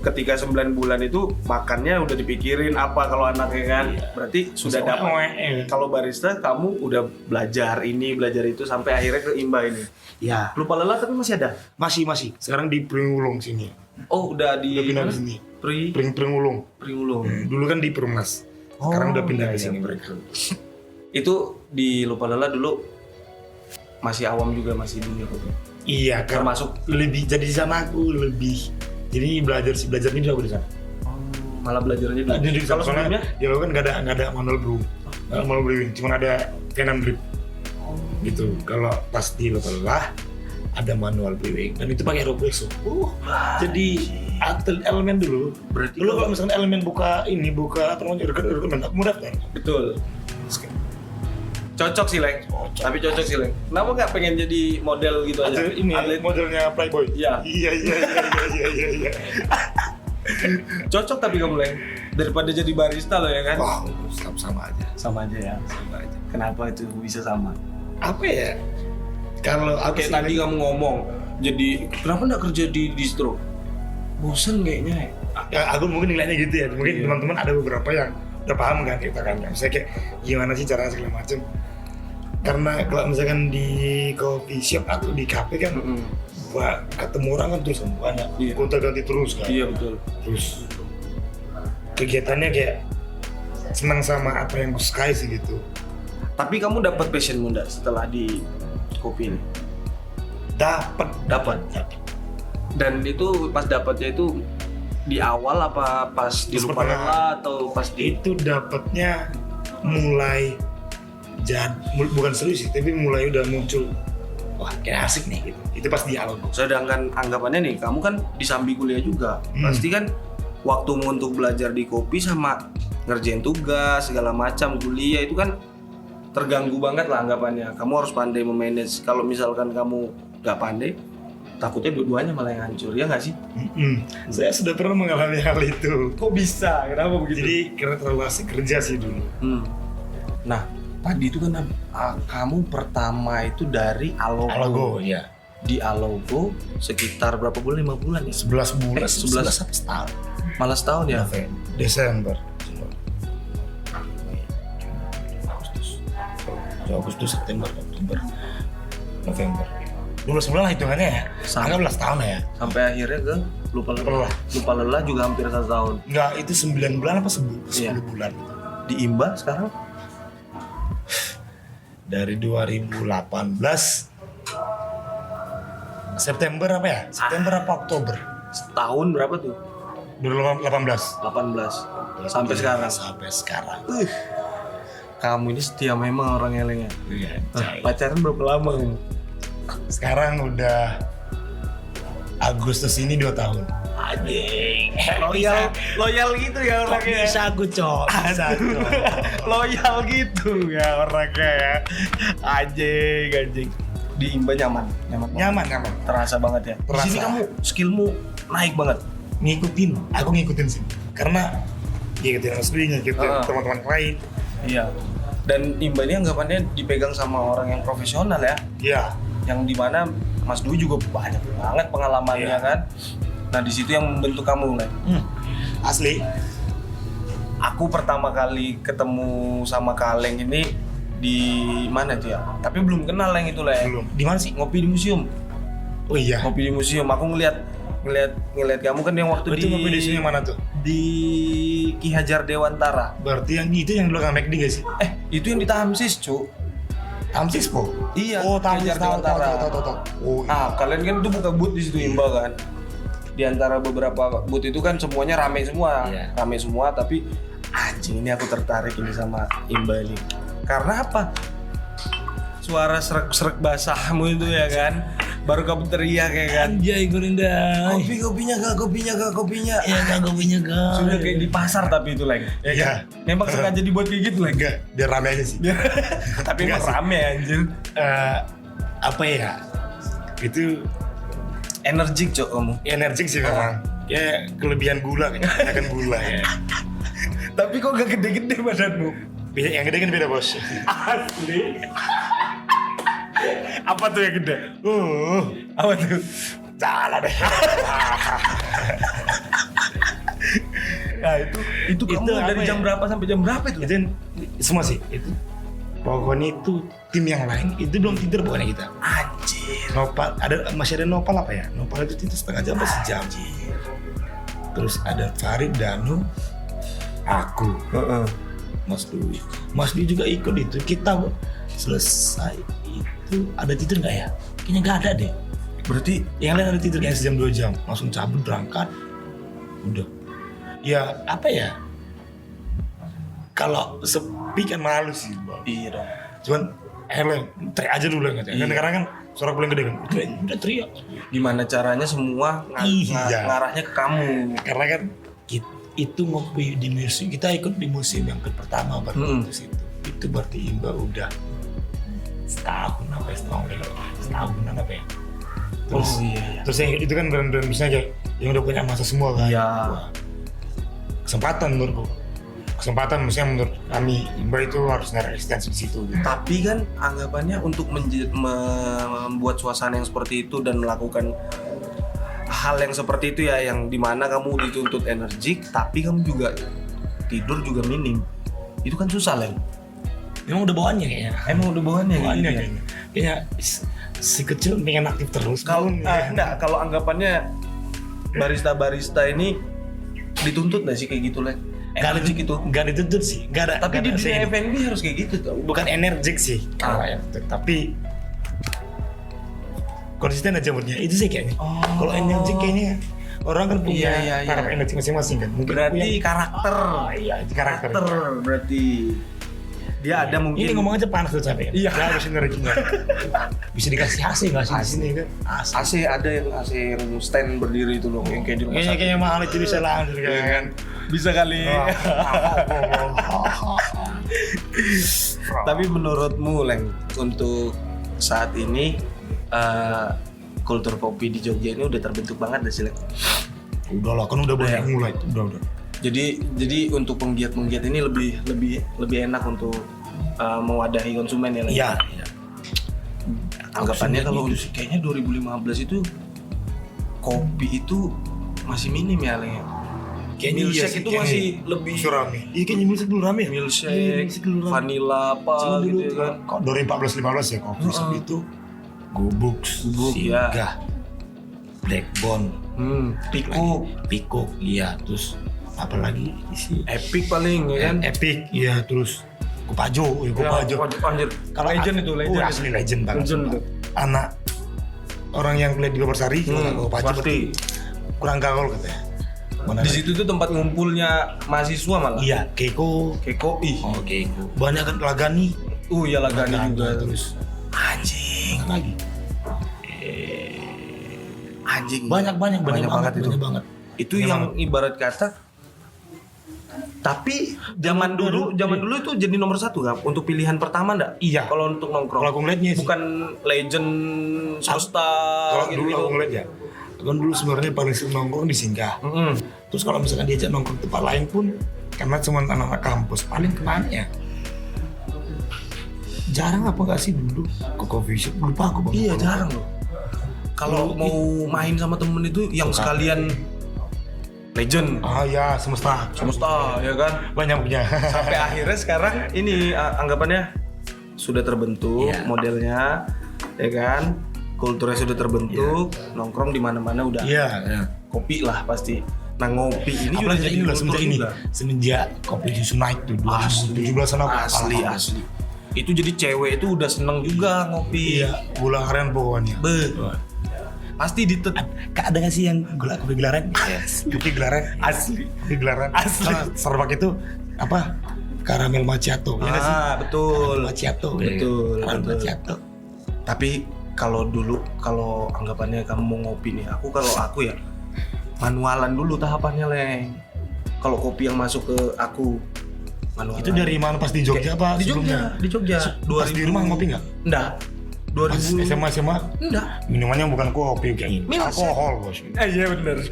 S1: ketika 9 bulan itu makannya udah dipikirin apa kalau anaknya kan. Berarti sudah dapat. Kalau barista kamu udah belajar ini, belajar itu sampai akhirnya ke Imba ini.
S2: Ya.
S1: Lupa lelah tapi masih ada?
S2: Masih. Sekarang di Pringulung sini.
S1: Oh, udah
S2: pindah di sini. Pringulung. Dulu kan di Perumnas. Sekarang udah pindah ke sini mereka.
S1: Itu di Lupa Lelah dulu masih awam juga, masih dunia kopi.
S2: Iya,
S1: termasuk
S2: lebih jadi di sana aku lebih. Jadi belajarnya juga aku di sana.
S1: Malah belajarnya dulu.
S2: Kalau sebelumnya ya kan nggak ada manual brew. Manual brewing, cuma ada cannon drip. Gitu. Kalau pas di Lupa Lelah ada manual brewing dan itu pakai Robusto. Jadi elemen dulu.
S1: Berarti
S2: dulu kalau misalnya elemen buka apa namanya rekrutmen aku mudah kan.
S1: Betul. Cocok sih Leng. Tapi cocok sih Leng. Kenapa nggak pengen jadi model gitu aja?
S2: Ini modelnya Playboy.
S1: Iya.
S2: Iya.
S1: Cocok tapi kamu Leng. Daripada jadi barista loh ya kan?
S2: Wah, sama aja.
S1: Sama aja ya. Kenapa itu bisa sama?
S2: Apa ya? Kalau
S1: kayak tadi kamu ngomong, jadi kenapa nggak kerja di distro? Bosen kayaknya.
S2: Ya, aku mungkin nilainya gitu ya. Mungkin teman-teman ada beberapa yang udah paham kan kita kan. Misalnya kayak gimana sih cara segala macam. Karena kalau misalkan di coffee shop atau di cafe kan ketemu orang kan terus banyak gonta ganti terus kan.
S1: Iya betul.
S2: Terus kegiatannya kayak senang sama apa yang gue sukai sih gitu.
S1: Tapi kamu dapat passion muda setelah di kopi ini?
S2: Dapat.
S1: Dan itu pas dapatnya itu di awal apa pas di lupa lelah atau pas di
S2: itu dapatnya mulai bukan serius sih, tapi mulai udah muncul wah kayak asik nih gitu. Itu pas di awal.
S1: Sedangkan anggapannya nih, kamu kan di sambil kuliah juga, pasti kan waktumu untuk belajar di kopi sama ngerjain tugas segala macam kuliah itu kan terganggu banget lah anggapannya. Kamu harus pandai memanage. Kalau misalkan kamu nggak pandai, takutnya dua-duanya malah yang hancur, ya nggak sih?
S2: Saya sudah pernah mengalami hal itu.
S1: Kok bisa? Kenapa begitu?
S2: Jadi karena terlalu asik kerja sih dulu.
S1: Nah, tadi itu kan kamu pertama itu dari Alogo.
S2: Alogo, ya.
S1: Di Alogo sekitar berapa bulan? 5 bulan ya?
S2: 11 bulan.
S1: 11
S2: sampai setahun.
S1: Malah setahun ya?
S2: Desember. Agustus, September, Oktober, November. 12 bulan lah hitungannya ya. Anggaplah setahun ya.
S1: Sampai akhirnya ke lupa lelah juga hampir 1 tahun.
S2: Enggak, itu 9 bulan apa 10 bulan.
S1: Di Imba sekarang?
S2: Dari 2018 September apa ya? September apa Oktober?
S1: Setahun berapa tuh?
S2: 2018.
S1: 18. Sampai sekarang.
S2: Sampai sekarang.
S1: Kamu ini setia memang orang elengnya.
S2: Iya.
S1: Pacaran berapa lama kamu?
S2: Sekarang udah Agustus ini 2 tahun.
S1: Anjing. Loyal gitu ya orangnya.
S2: Bisa aku cok.
S1: Loyal gitu ya orangnya ya. Anjing. Di Imba nyaman. Terasa banget ya. Di sini kamu skillmu naik banget.
S2: Aku ngikutin sih. Karena ngikutin Mas Dwi, ngikutin teman-teman lain.
S1: Iya. Dan Imba ini anggapannya dipegang sama orang yang profesional ya.
S2: Iya.
S1: Yang dimana Mas Dwi juga banyak banget pengalamannya kan. Nah di situ yang membentuk kamu Leng.
S2: Asli.
S1: Aku pertama kali ketemu sama Kaleng ini di mana tuh ya? Tapi belum kenal Leng itu Leng.
S2: Belum. Di mana sih?
S1: Ngopi di museum.
S2: Oh iya.
S1: Ngopi di museum. Aku ngeliat kamu kan yang waktu
S2: itu ngopi di sini mana tuh?
S1: Di Ki Hajar Dewantara.
S2: Berarti yang itu yang di belakang McD gak sih?
S1: Itu yang di Tamsis, Cuk.
S2: Tamsis po?
S1: Iya.
S2: Oh, Tamsis tahu.
S1: Oh, iya. Kalian kan itu buka booth di situ Imba kan. Di antara beberapa booth itu kan semuanya rame semua.
S2: Yeah.
S1: Rame semua tapi anjing ini aku tertarik ini sama Imba ini. Karena apa? Suara serak-serak basahmu itu ya kan. Baru kamu teriak ya kan.
S2: Anjay Gorinda.
S1: Kopinya gak.
S2: Iya gak kopinya gak.
S1: Sudah kayak di pasar tapi itu Leng. Ya kan? Memang sengaja dibuat kayak gitu Leng.
S2: Enggak, biar rame aja sih.
S1: Tapi emang rame anjir.
S2: Apa ya? Itu
S1: energik Cok kamu.
S2: Energik sih memang. Ya kelebihan gula kan gula ya.
S1: Tapi kok gak gede-gede badanmu?
S2: Yang gede kan beda bos.
S1: Asli. Apa tuh yang gede? Apa tuh?
S2: Salah deh.
S1: Nah itu kamu dari jam berapa sampai jam berapa itu?
S2: Itu semua sih itu. Pokoknya itu tim yang lain itu belum tidur pokoknya kita.
S1: Anjir.
S2: Nopal masih ada Nopal apa ya? Nopal itu tidur setengah jam atau sejam. Terus ada Farid, Danu, aku, Mas Dwi juga ikut itu. Kita selesai itu ada tidur nggak ya? Kayaknya nggak ada deh.
S1: Berarti
S2: yang lain ada tidur kayak sejam 2 jam, langsung cabut berangkat. Udah. Ya apa ya? Kalau sepi kan malu sih, Bang.
S1: iya dong.
S2: Cuman teriak aja dulu kan.
S1: Iya.
S2: Karena kan suara paling gede kan. Udah teriak.
S1: Gimana caranya semua ngarahnya ke kamu?
S2: Karena kan itu ngopi di museum. Kita ikut di museum yang pertama baru itu situ. Itu berarti Imba udah setahunan apa ya? Terus,
S1: iya.
S2: Terus yang itu kan brand-brand misalnya kayak yang udah punya masa semua kan.
S1: Iya.
S2: Wah, kesempatan menurutku. Maksudnya menurut kami Imba itu harus nyari eksistensi di situ. Gitu.
S1: Tapi kan anggapannya untuk membuat suasana yang seperti itu dan melakukan hal yang seperti itu ya, yang dimana kamu dituntut energik tapi kamu juga tidur juga minim, itu kan susah Leng.
S2: Emang udah bawaannya kayaknya.
S1: Bawaannya
S2: Kayaknya si kecil pengen aktif terus.
S1: Kalau enggak, kalau anggapannya barista ini dituntut nggak sih kayak gitu Leng? Energik itu
S2: nggak dituntut sih, nggak ada.
S1: Tapi di dunia F&B harus kayak gitu tuh.
S2: Bukan energik sih, tapi konsisten aja moodnya. Itu sih kayaknya. Kalau energik kayaknya orang kan punya taraf energi masing-masing kan. Mungkin
S1: berarti karakter.
S2: Iya, karakter.
S1: Berarti dia ada mungkin.
S2: Ini ngomong aja panas tuh capek. Iya. Dia harus energinya. Bisa dikasih AC nggak sih di sini kan?
S1: AC ada yang AC yang stand berdiri itu loh, yang kayak di rumah sakit.
S2: Kayaknya mahal itu bisa langsung kan.
S1: Bisa kali. Tapi menurutmu Leng, untuk saat ini kultur kopi di Jogja ini udah terbentuk banget dah sih Leng?
S2: Udah lah, kan udah banyak mulai. Udah.
S1: Jadi untuk penggiat ini lebih enak untuk mewadahi konsumen ya Leng?
S2: Iya.
S1: Anggapannya kalau kayaknya 2015 itu kopi itu masih minim ya Leng?
S2: Kayaknya
S1: milkshake itu masih lebih
S2: rame. Iya kayaknya milkshake belum rame ya?
S1: Milkshake, vanilla apa gitu kan.
S2: Kalau 2014-15 ya kopi itu Gubuk, Singgah, Blackbone, Pikuk, iya, terus apa lagi isi
S1: Epic paling ya kan?
S2: Epic, iya, terus Kopajo.
S1: Anjir. Kalau legend itu legend.
S2: Asli legend banget.
S1: Legend itu.
S2: Anak orang yang kuliah di Gobersari, Kopajo
S1: pasti
S2: kurang gaul katanya.
S1: Di situ tuh tempat ngumpulnya mahasiswa malah.
S2: Iya, Keiko.
S1: Keiko.
S2: Banyak kan Lagani.
S1: Ya Lagani juga.
S2: Terus anjing lagi.
S1: Anjing.
S2: Banyak banget itu.
S1: Itu yang ibarat kata. Tapi zaman dulu itu jadi nomor 1 kan untuk pilihan pertama enggak?
S2: Iya.
S1: Kalau untuk nongkrong.
S2: Kalau aku ngeliatnya sih.
S1: Bukan legend swasta.
S2: Kalau dulu aku ngeliat ya. Kan dulu sebenarnya paling sering nongkrong di Singgah. Terus kalau misalkan diajak nongkrong tempat lain pun, karena cuma anak-anak kampus, paling kemana ya? Jarang apa nggak sih dulu ke coffee shop? Lupa aku bang.
S1: Iya jarang loh. Kalau mau main sama temen itu yang sekalian legend.
S2: Ya semesta
S1: ya kan.
S2: Banyak punya.
S1: Sampai akhirnya sekarang ini anggapannya sudah terbentuk modelnya, ya kan. Kulturnya sudah terbentuk, nongkrong di mana-mana udah.
S2: Iya.
S1: Kopi lah pasti. Nah ngopi ini
S2: apalagi
S1: juga jadi kultur juga.
S2: Semenjak kopi susu naik tuh 2017
S1: asli. Itu jadi cewek itu udah seneng juga ngopi.
S2: Iya, gula aren pokoknya.
S1: Pasti
S2: Kak ada nggak sih yang kopi gelaran? Kopi gelaran asli. Kopi gelaran asli. Starbucks itu apa? Karamel macchiato.
S1: Betul.
S2: Macchiato.
S1: Betul.
S2: Macchiato.
S1: Tapi kalau anggapannya kamu mau ngopi nih, kalau aku ya manualan dulu tahapannya Leng. Kalau kopi yang masuk ke aku manualan.
S2: Itu dari mana, pas di Jogja apa?
S1: Di Jogja.
S2: Pas di rumah ngopi nggak?
S1: Enggak.
S2: 2000 SMA
S1: enggak.
S2: Minumannya bukan kopi kayak ini. Alkohol bos.
S1: Iya benar.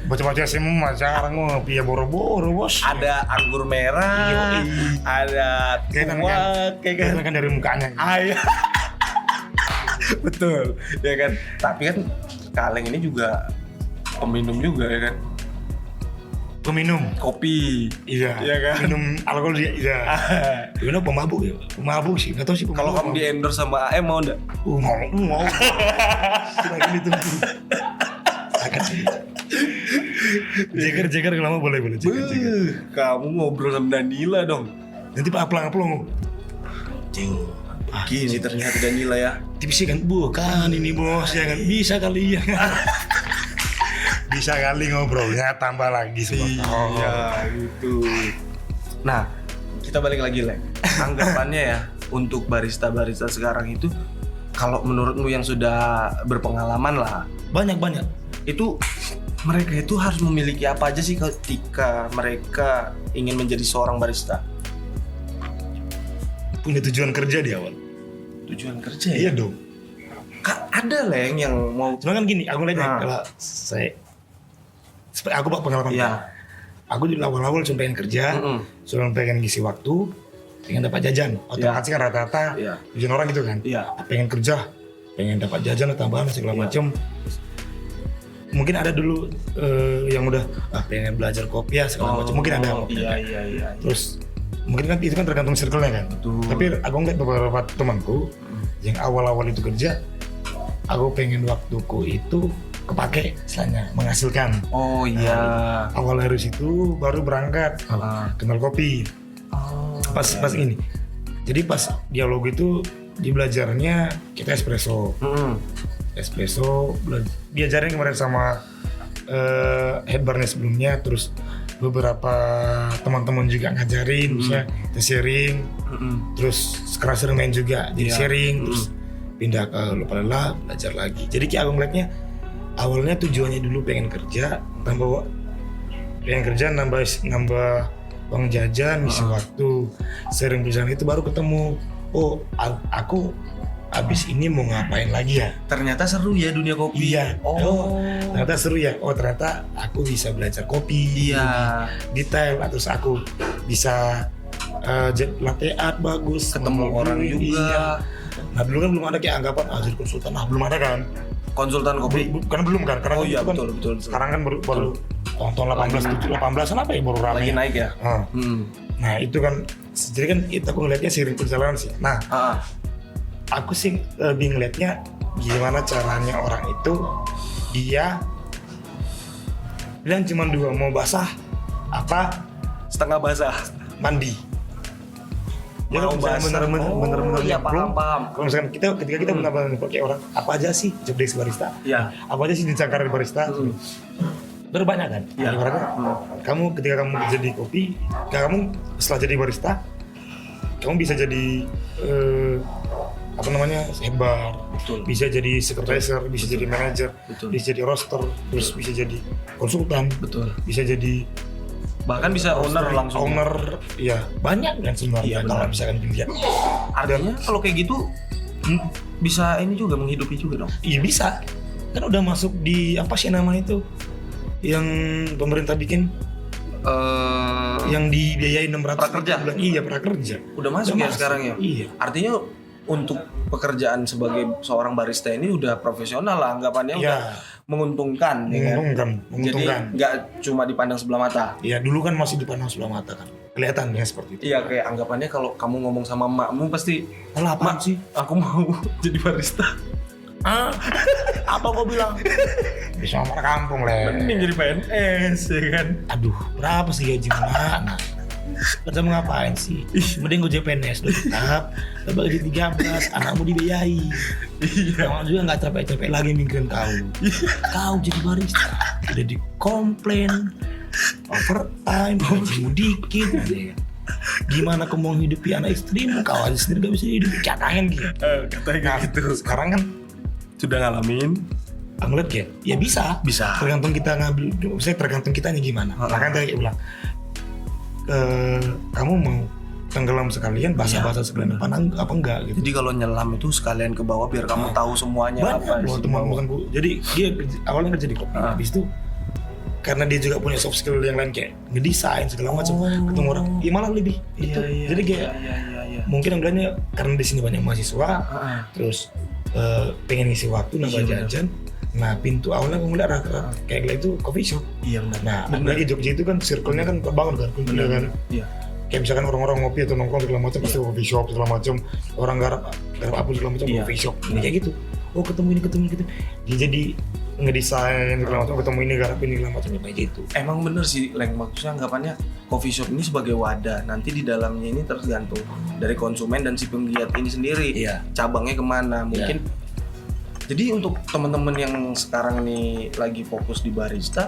S2: Bocah-bocah SMA jarang ngopi ya boro-boro bos.
S1: Ada anggur merah, ada kuat,
S2: kayak kan dari mukanya.
S1: Iya. Betul, ya kan. Tapi kan Kaleng ini juga peminum juga ya kan.
S2: Peminum
S1: kopi.
S2: Iya
S1: kan.
S2: Minum alkohol dia. Iya. Minum pemabuk ya. Pemabuk sih. Enggak tahu sih
S1: kalau kamu di endorse sama AM mau enggak?
S2: Mau. Lagi ditunggu. Akan sih. Jeger kenapa boleh jeger.
S1: Kamu ngobrol sama Danila dong.
S2: Nanti Pak Aplang.
S1: Gini ternyata Danila ya.
S2: Tipis kan bukan ini bos ya kan. Bisa kali ya. Bisa kali ngobrolnya tambah lagi semua.
S1: Iya gitu. Nah, kita balik lagi Leng. Anggapannya ya untuk barista-barista sekarang itu, kalau menurutmu yang sudah berpengalaman lah,
S2: banyak.
S1: Itu mereka itu harus memiliki apa aja sih ketika mereka ingin menjadi seorang barista?
S2: Punya tujuan kerja di awal.
S1: Tujuan kerja ya?
S2: Iya dong.
S1: Ada Leng yang mau.
S2: Cuma kan gini, aku lihat kalau aku pengalaman.
S1: Iya.
S2: Aku di awal-awal cuma pengen kerja, cuma pengen ngisi waktu, pengen dapat jajan. Otomatis kan rata-rata tujuan orang gitu kan.
S1: Iya.
S2: Pengen kerja, pengen dapat jajan atau tambahan segala macam. Mungkin ada dulu yang udah pengen belajar kopi ya segala macam, mungkin ada.
S1: Iya.
S2: Terus mungkin kan itu kan tergantung circle-nya kan.
S1: Betul.
S2: Tapi aku ngeliat beberapa temanku yang awal-awal itu kerja, aku pengen waktuku itu kepake istilahnya menghasilkan.
S1: Oh iya.
S2: Awal dari situ baru berangkat kenal kopi. Pas ini. Jadi pas dialog itu di belajarnya kita espresso. Espresso diajarin kemarin sama head barnya sebelumnya, terus beberapa teman-teman juga ngajarin, misalnya kita sharing, terus sekarang sering main juga, jadi sharing, terus pindah ke lupa belajar lagi. Jadi kayak aku ngeliatnya awalnya tujuannya dulu pengen kerja, nambah uang jajan, ngisi waktu, sering berjalan itu baru ketemu, oh aku abis ini mau ngapain lagi ya?
S1: Ternyata seru ya dunia kopi.
S2: Iya. Oh, ternyata seru ya. Oh, ternyata aku bisa belajar kopi.
S1: Iya.
S2: Detail. Terus aku bisa latte art bagus.
S1: Ketemu orang juga.
S2: Iya. Nah dulu kan belum ada kayak anggapan jadi konsultan. Nah belum ada kan.
S1: Konsultan kopi.
S2: Karena belum kan. Karena
S1: iya
S2: kan,
S1: betul.
S2: Sekarang kan baru tahun 18-an apa ya baru ramai.
S1: Lagi naik ya.
S2: Nah itu kan. Jadi kan itu aku ngeliatnya seiring perjalanan sih. Nah. Aku sih lebih ngeliatnya gimana caranya orang itu dia bilang cuma 2, mau basah apa
S1: setengah basah
S2: mandi.
S1: Mau basah
S2: bener-bener
S1: iya, paham.
S2: Kalau misalkan ketika kita benar-benar pakai orang apa aja sih job desk barista, apa aja sih jenjang karir barista, berbanyak kan. Ibaratnya kamu ketika kamu kerja di kopi, kamu setelah jadi barista kamu bisa jadi head bar, bisa jadi sekretaris, bisa jadi manajer, bisa jadi roster, terus bisa jadi konsultan, bisa jadi
S1: bahkan bisa
S2: owner, ya banyak kan sebenarnya kalau misalkan dilihat.
S1: Artinya kalau kayak gitu bisa ini juga menghidupi juga dong?
S2: Iya bisa, kan udah masuk di apa sih namanya itu yang pemerintah bikin yang dibiayain 600
S1: prakerja.
S2: Iya prakerja.
S1: Udah masuk ya sekarang ya.
S2: Iya.
S1: Artinya untuk pekerjaan sebagai seorang barista ini udah profesional lah anggapannya, udah menguntungkan.
S2: Menguntungkan.
S1: Jadi nggak cuma dipandang sebelah mata.
S2: Iya dulu kan masih dipandang sebelah mata kan. Kelihatan ya seperti itu.
S1: Iya kayak anggapannya kalau kamu ngomong sama emakmu pasti,
S2: "Mak sih,
S1: aku mau jadi barista."
S2: Apa kau bilang? Bisa marah kampung le.
S1: Mending jadi PNS ya kan.
S2: Aduh, berapa sih gaji mana? Kerja mau ngapain sih? Mending gue jadi PNS dulu tetap. Dapat gaji 13, anakmu dibiayai. Kamu juga nggak capek-capek lagi mikirin kau. Kau jadi barista, udah dikomplain, overtime, gajimu dikit. Gimana kau mau hidupi anak istrimu? Kau aja sendiri gak bisa hidup, catangin gitu.
S1: Katanya gitu.
S2: Sekarang kan
S1: sudah ngalamin.
S2: Aku ngeliat kayak, ya bisa. Tergantung kita ngambil, misalnya tergantung kitanya gimana. Makanya tadi kayak bilang, kamu mau tenggelam sekalian, basah-basah sekalian apa enggak gitu.
S1: Jadi kalau nyelam itu sekalian ke bawah biar kamu tahu semuanya.
S2: Banyak
S1: apa
S2: loh teman-temanku. Jadi dia awalnya kerja di kopi, habis itu karena dia juga punya soft skill yang lain kayak ngedesain segala macam, ketemu orang, ya malah lebih itu. Jadi kayak mungkin anggapnya karena di sini banyak mahasiswa, terus pengen ngisi waktu nambah jajan. Nah pintu awalnya aku ngeliat rata-rata kayak itu coffee shop. Iya benar. Nah lagi Jogja itu kan circle-nya kan bangun kan, kan. Iya. Kayak misalkan orang-orang ngopi atau nongkrong segala macam pasti coffee shop segala macam. Orang garap apa segala macam coffee shop. Ini kayak gitu. Oh ketemu ini. Dia jadi ngedesain segala macam, ketemu ini garap ini segala macam kayak gitu.
S1: Emang bener sih Leng, maksudnya anggapannya coffee shop ini sebagai wadah. Nanti di dalamnya ini tergantung dari konsumen dan si penggiat ini sendiri. Iya. Cabangnya kemana mungkin. Jadi untuk teman-teman yang sekarang nih lagi fokus di barista,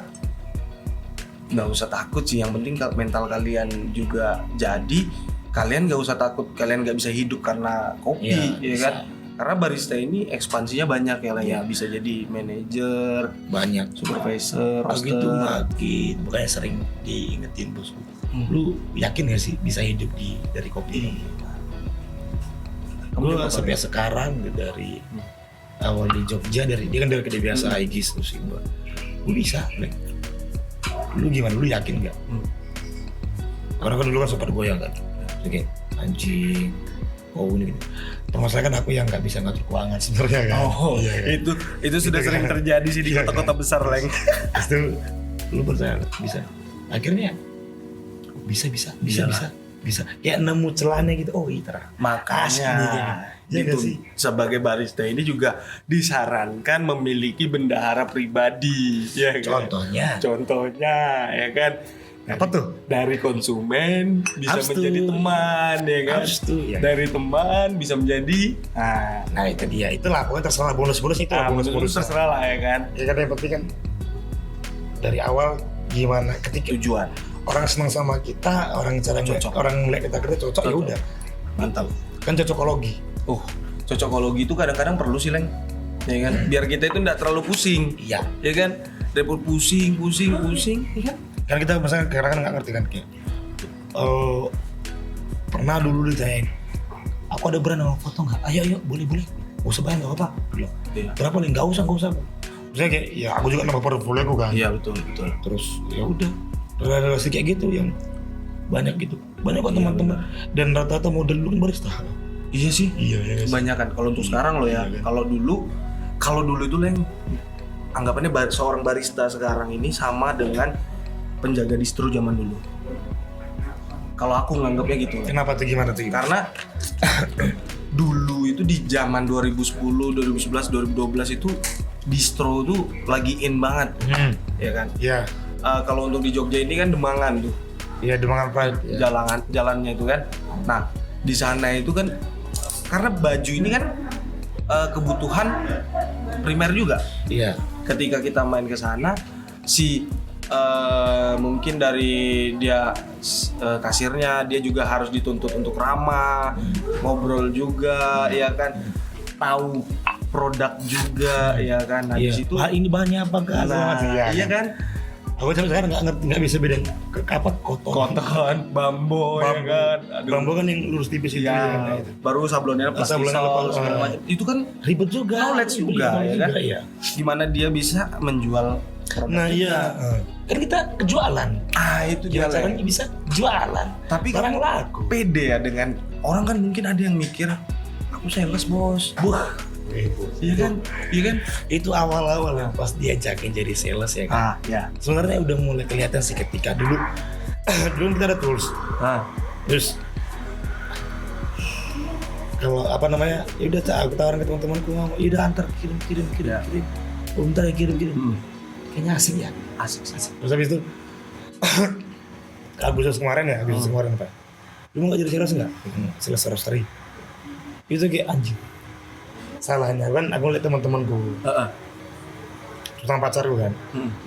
S1: nggak usah takut sih. Yang penting mental kalian juga jadi. Kalian nggak usah takut, kalian nggak bisa hidup karena kopi, ya kan? Karena barista ini ekspansinya banyak ya lah ya. Bisa jadi manajer,
S2: banyak,
S1: supervisor,
S2: roster. Gitu makin, bukannya sering diingetin bosku. Lu yakin nggak sih bisa hidup dari kopi? Gue sampai sekarang dari awal di Jogja dia kan dari kedai biasa Aegis terus Simba. Lu bisa, lu gimana? Lu yakin nggak? Karena kan dulu kan sempat goyang kan, oke anjing, oh ini gini. Permasalahan kan aku yang nggak bisa ngatur keuangan sebenarnya kan.
S3: Oh,
S2: iya, kan?
S3: itu sudah
S2: Gitu
S3: sering
S2: kan.
S3: terjadi sih di
S2: Iya,
S3: kota-kota
S2: kan.
S3: besar, Leng.
S2: Terus itu lu percaya bisa. Akhirnya bisa. Kayak nemu celahnya gitu. Oh iya terah.
S3: Makanya
S2: Iya
S3: itu
S2: nggak sih?
S3: sebagai barista ini juga disarankan memiliki bendahara pribadi, ya kan? Contohnya, ya kan?
S2: Apa tuh?
S3: Dari konsumen bisa
S2: Abstu.
S3: menjadi teman, ya kan?
S2: Abstu, ya.
S3: Dari teman bisa menjadi
S2: Nah itu dia. Itulah pokoknya terserah bonus itu lah bonus.
S3: terserah lah, ya kan?
S2: Ya kan yang penting kan dari awal gimana ketika
S3: Tujuan.
S2: orang senang sama kita, orang
S3: Cocok.
S2: orang ngeliat kita kerja cocok. Ya udah.
S3: Mantap.
S2: Kan cocokologi.
S3: Cocokologi itu kadang-kadang perlu sih, Leng. Ya kan? Biar kita itu enggak terlalu pusing.
S2: Iya.
S3: Ya kan? Daripada pusing, ya kan?
S2: Kan kita misalnya kadang kan nggak ngerti kan kayak pernah dulu ditanyain, aku ada brand mau foto nggak? Ayo boleh. Gak usah bayar nggak apa-apa. Bilang,
S3: Iya.
S2: berapa nih? Nggak usah. Misalnya kayak ya aku juga nambah portfolio aku kan.
S3: Iya, betul.
S2: Terus ya udah relasi kayak gitu yang banyak gitu. Banyak kok teman-teman dan rata-rata model dulu kan barista.
S3: Iya sih.
S2: Iya ya.
S3: Kebanyakan kalau untuk sekarang loh ya.
S2: Iya, kan?
S3: Kalau dulu itu, Leng, anggapannya seorang barista sekarang ini sama dengan penjaga distro zaman dulu. Kalau aku nganggapnya gitu, Leng.
S2: Kenapa tuh gimana tuh?
S3: Karena dulu itu di zaman 2010, 2011, 2012 itu distro tuh lagi in banget, ya kan?
S2: Iya.
S3: Kalau untuk di Jogja ini kan Demangan tuh,
S2: Iya Demangan Pride. Ya.
S3: jalannya itu kan. Nah, di sana itu kan karena baju ini kan kebutuhan primer juga.
S2: Iya.
S3: Ketika kita main ke sana, mungkin dari dia kasirnya dia juga harus dituntut untuk ramah, ngobrol juga, ya kan, tahu produk juga, ya kan. Nah, di situ
S2: ini bahannya apa kan?
S3: iya kan,
S2: Aku sampai sekarang nggak bisa bedain apa koton.
S3: bambu, ya kan. Aduh.
S2: Bambu kan yang lurus tipis itu.
S3: Ya, baru sablonnya plastisol segala macam. Itu kan
S2: Ribet juga.
S3: knowledge juga, ya kan.
S2: Iya.
S3: Gimana dia bisa menjual produk.
S2: Nah iya. Kan kita kejualan.
S3: Itu dia,
S2: Gimana caranya bisa jualan.
S3: Tapi
S2: barang
S3: kan
S2: laku.
S3: pede ya dengan orang kan, mungkin ada yang mikir aku sales, bos. Iya kan?
S2: Itu awal-awal yang pas diajakin jadi sales ya kan.
S3: Ya.
S2: Sebenarnya udah mulai kelihatan sih ketika dulu kita ada tools. Terus kalau apa namanya, ya udah aku tawarin ke teman-temanku, ya udah antar kirim. Bentar ya kirim. Kayaknya asik ya.
S3: Asik.
S2: Terus habis itu Agustus kemarin Pak. Lu mau nggak jadi sales nggak? Sales roastery. Itu kayak anjing. Salahnya kan aku lihat teman-temanku, tentang pacarku kan,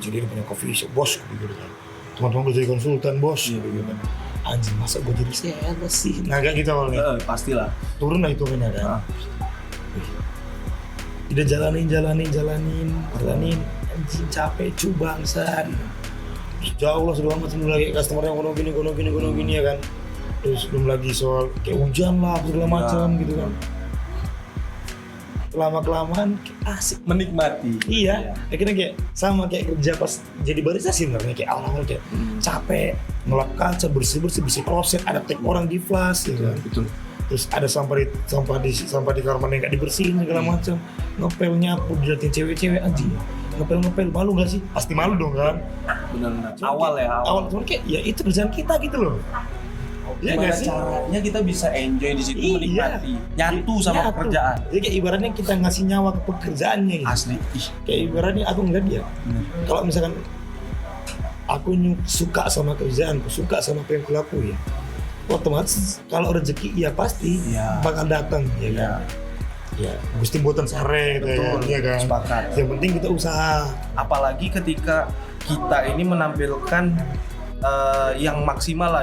S2: jadi dia punya coffee shop, bos gitu kan. Teman-teman gue jadi konsultan, bos gitu kan. Anjing, masa gue jadi sales sih? Nah kayak gitu awalnya.
S3: Pastilah.
S2: Turun lah hitungannya kan. Udah jalanin, anjing capek bangsan. Terus jauh lah sudah amat, sebelum lagi customer yang kono gini ya kan. Terus belum lagi soal kayak hujan lah segala macam gitu kan. Lama-kelamaan asik
S3: Menikmati.
S2: Iya, akhirnya kayak sama kayak kerja pas jadi barista sih sebenarnya, kayak awal-awal kayak capek ngelap kaca, bersih kloset, ada tek orang di flash gitu kan.
S3: Betul.
S2: Terus ada sampah di kamar mandi nggak dibersihin segala macam, ngepel nyapu diliatin cewek-cewek anjing, ngepel malu nggak sih? Pasti malu dong kan.
S3: Benar.
S2: Awal cuman kayak ya itu kerjaan kita gitu loh. Ya
S3: Gimana
S2: nggak sih?
S3: caranya kita bisa enjoy di situ,
S2: Iya.
S3: menikmati, nyatu sama pekerjaan.
S2: Jadi kayak ibaratnya kita ngasih nyawa ke pekerjaannya gitu.
S3: Asli.
S2: Kayak ibaratnya aku ngeliat dia. Kalau misalkan aku suka sama kerjaanku, suka sama apa yang aku lakuin, otomatis kalau rezeki ya pasti bakal datang ya kan. Ya, gusti buatan sare gitu ya kan.
S3: Sepakat.
S2: Yang penting kita usaha.
S3: Apalagi ketika kita ini menampilkan yang maksimal lah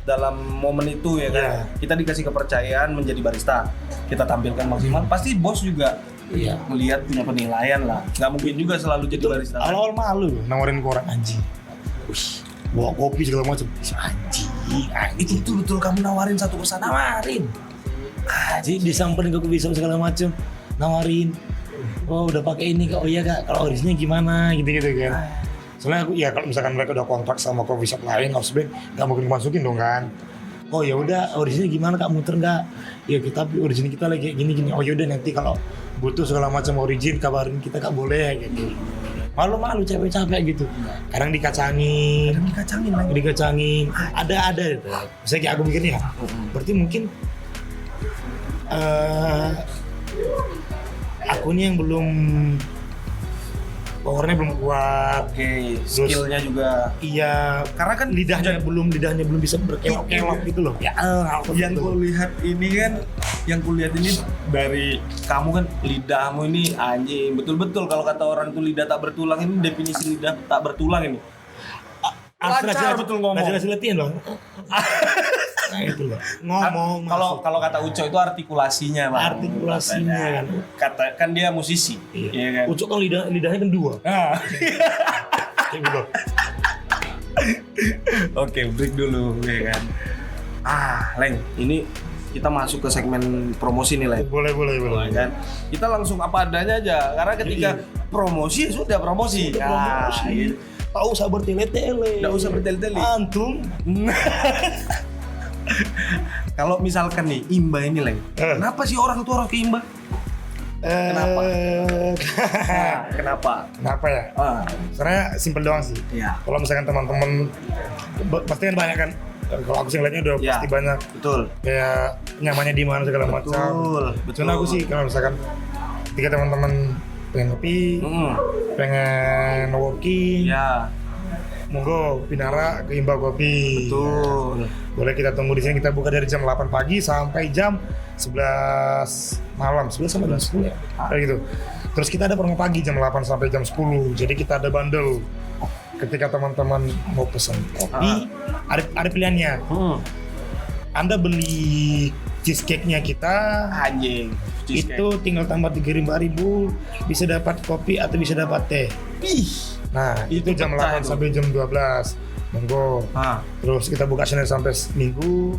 S3: dalam momen itu ya kan. Kita dikasih kepercayaan menjadi barista, kita tampilkan maksimal, pasti bos juga melihat, punya penilaian lah. Nggak mungkin juga selalu jadi barista.
S2: Awal malu nawarin ke orang anjing, bawa kopi segala macam, anjing.
S3: Itu betul kamu nawarin satu persatu?
S2: Nawarin jadi disamperin ke kopi shop segala macam, nawarin, oh udah pakai ini kak, oh iya kak, kalau originnya gimana gitu kan. Soalnya aku, ya kalau misalkan mereka udah kontrak sama coffee shop lain, harusnya nggak mungkin masukin dong kan. oh ya udah originnya gimana Kak, muter nggak? Ya kita origin kita lagi kayak gini. Oh ya udah nanti kalau butuh segala macam origin kabarin kita Kak, boleh kayak gitu. Malu capek gitu. Kadang dikacangin lagi. Ada gitu. Misalnya kayak aku mikirnya, berarti mungkin aku nih yang belum powernya belum kuat.
S3: Oke, skillnya juga.
S2: Iya, karena kan lidahnya belum bisa berkelok-kelok gitu loh. Ya,
S3: Yang kulihat ini kan, dari kamu kan lidahmu ini anjing, betul-betul kalau kata orang itu lidah tak bertulang, ini definisi lidah tak bertulang ini. Lancar betul ngomong.
S2: Nasi latihan loh. Nah itu loh. Ngomong.
S3: Kalau kata Uco itu artikulasinya, Bang.
S2: Artikulasinya kan.
S3: Kan dia musisi. Iya kan.
S2: Uco kan lidahnya kan dua.
S3: Nah.
S2: Kayak gitu.
S3: Oke, break dulu ya kan. Leng, ini kita masuk ke segmen promosi nih, Leng.
S2: Boleh.
S3: Kan? Kita langsung apa adanya aja, karena ketika promosi sudah promosi. Gitu.
S2: Tak usah bertele-tele.
S3: Nggak usah bertele-tele.
S2: Antum.
S3: Kalau misalkan nih Imba ini, Leng, kenapa sih orang tuh orang ke Imba? Kenapa?
S2: Kenapa ya? Sebenarnya simpel doang sih.
S3: Iya.
S2: Kalau misalkan teman-teman pasti kan banyak kan. Kalau aku sih ngeliatnya udah pasti banyak.
S3: Betul.
S2: Kayak nyamannya di mana segala macam.
S3: Betul.
S2: Cuman aku sih kalau misalkan tiga teman-teman pengen kopi, pengen walking,
S3: ya,
S2: monggo Pinara ke Imba Kopi.
S3: Betul.
S2: Boleh kita tunggu di sini, kita buka dari jam 8 pagi sampai jam 11 malam, 11 sampai jam 10 ya. Kayak gitu. Terus kita ada promo pagi jam 8 sampai jam 10. Jadi kita ada bundle. Ketika teman-teman mau pesan kopi, ada pilihannya. Anda beli cheesecake-nya kita,
S3: Anjing.
S2: itu tinggal tambah 3.000, bisa dapat kopi atau bisa dapat teh. Nah, itu jam 8 sampai jam 12. Monggo. Terus kita buka Senin sampai Minggu.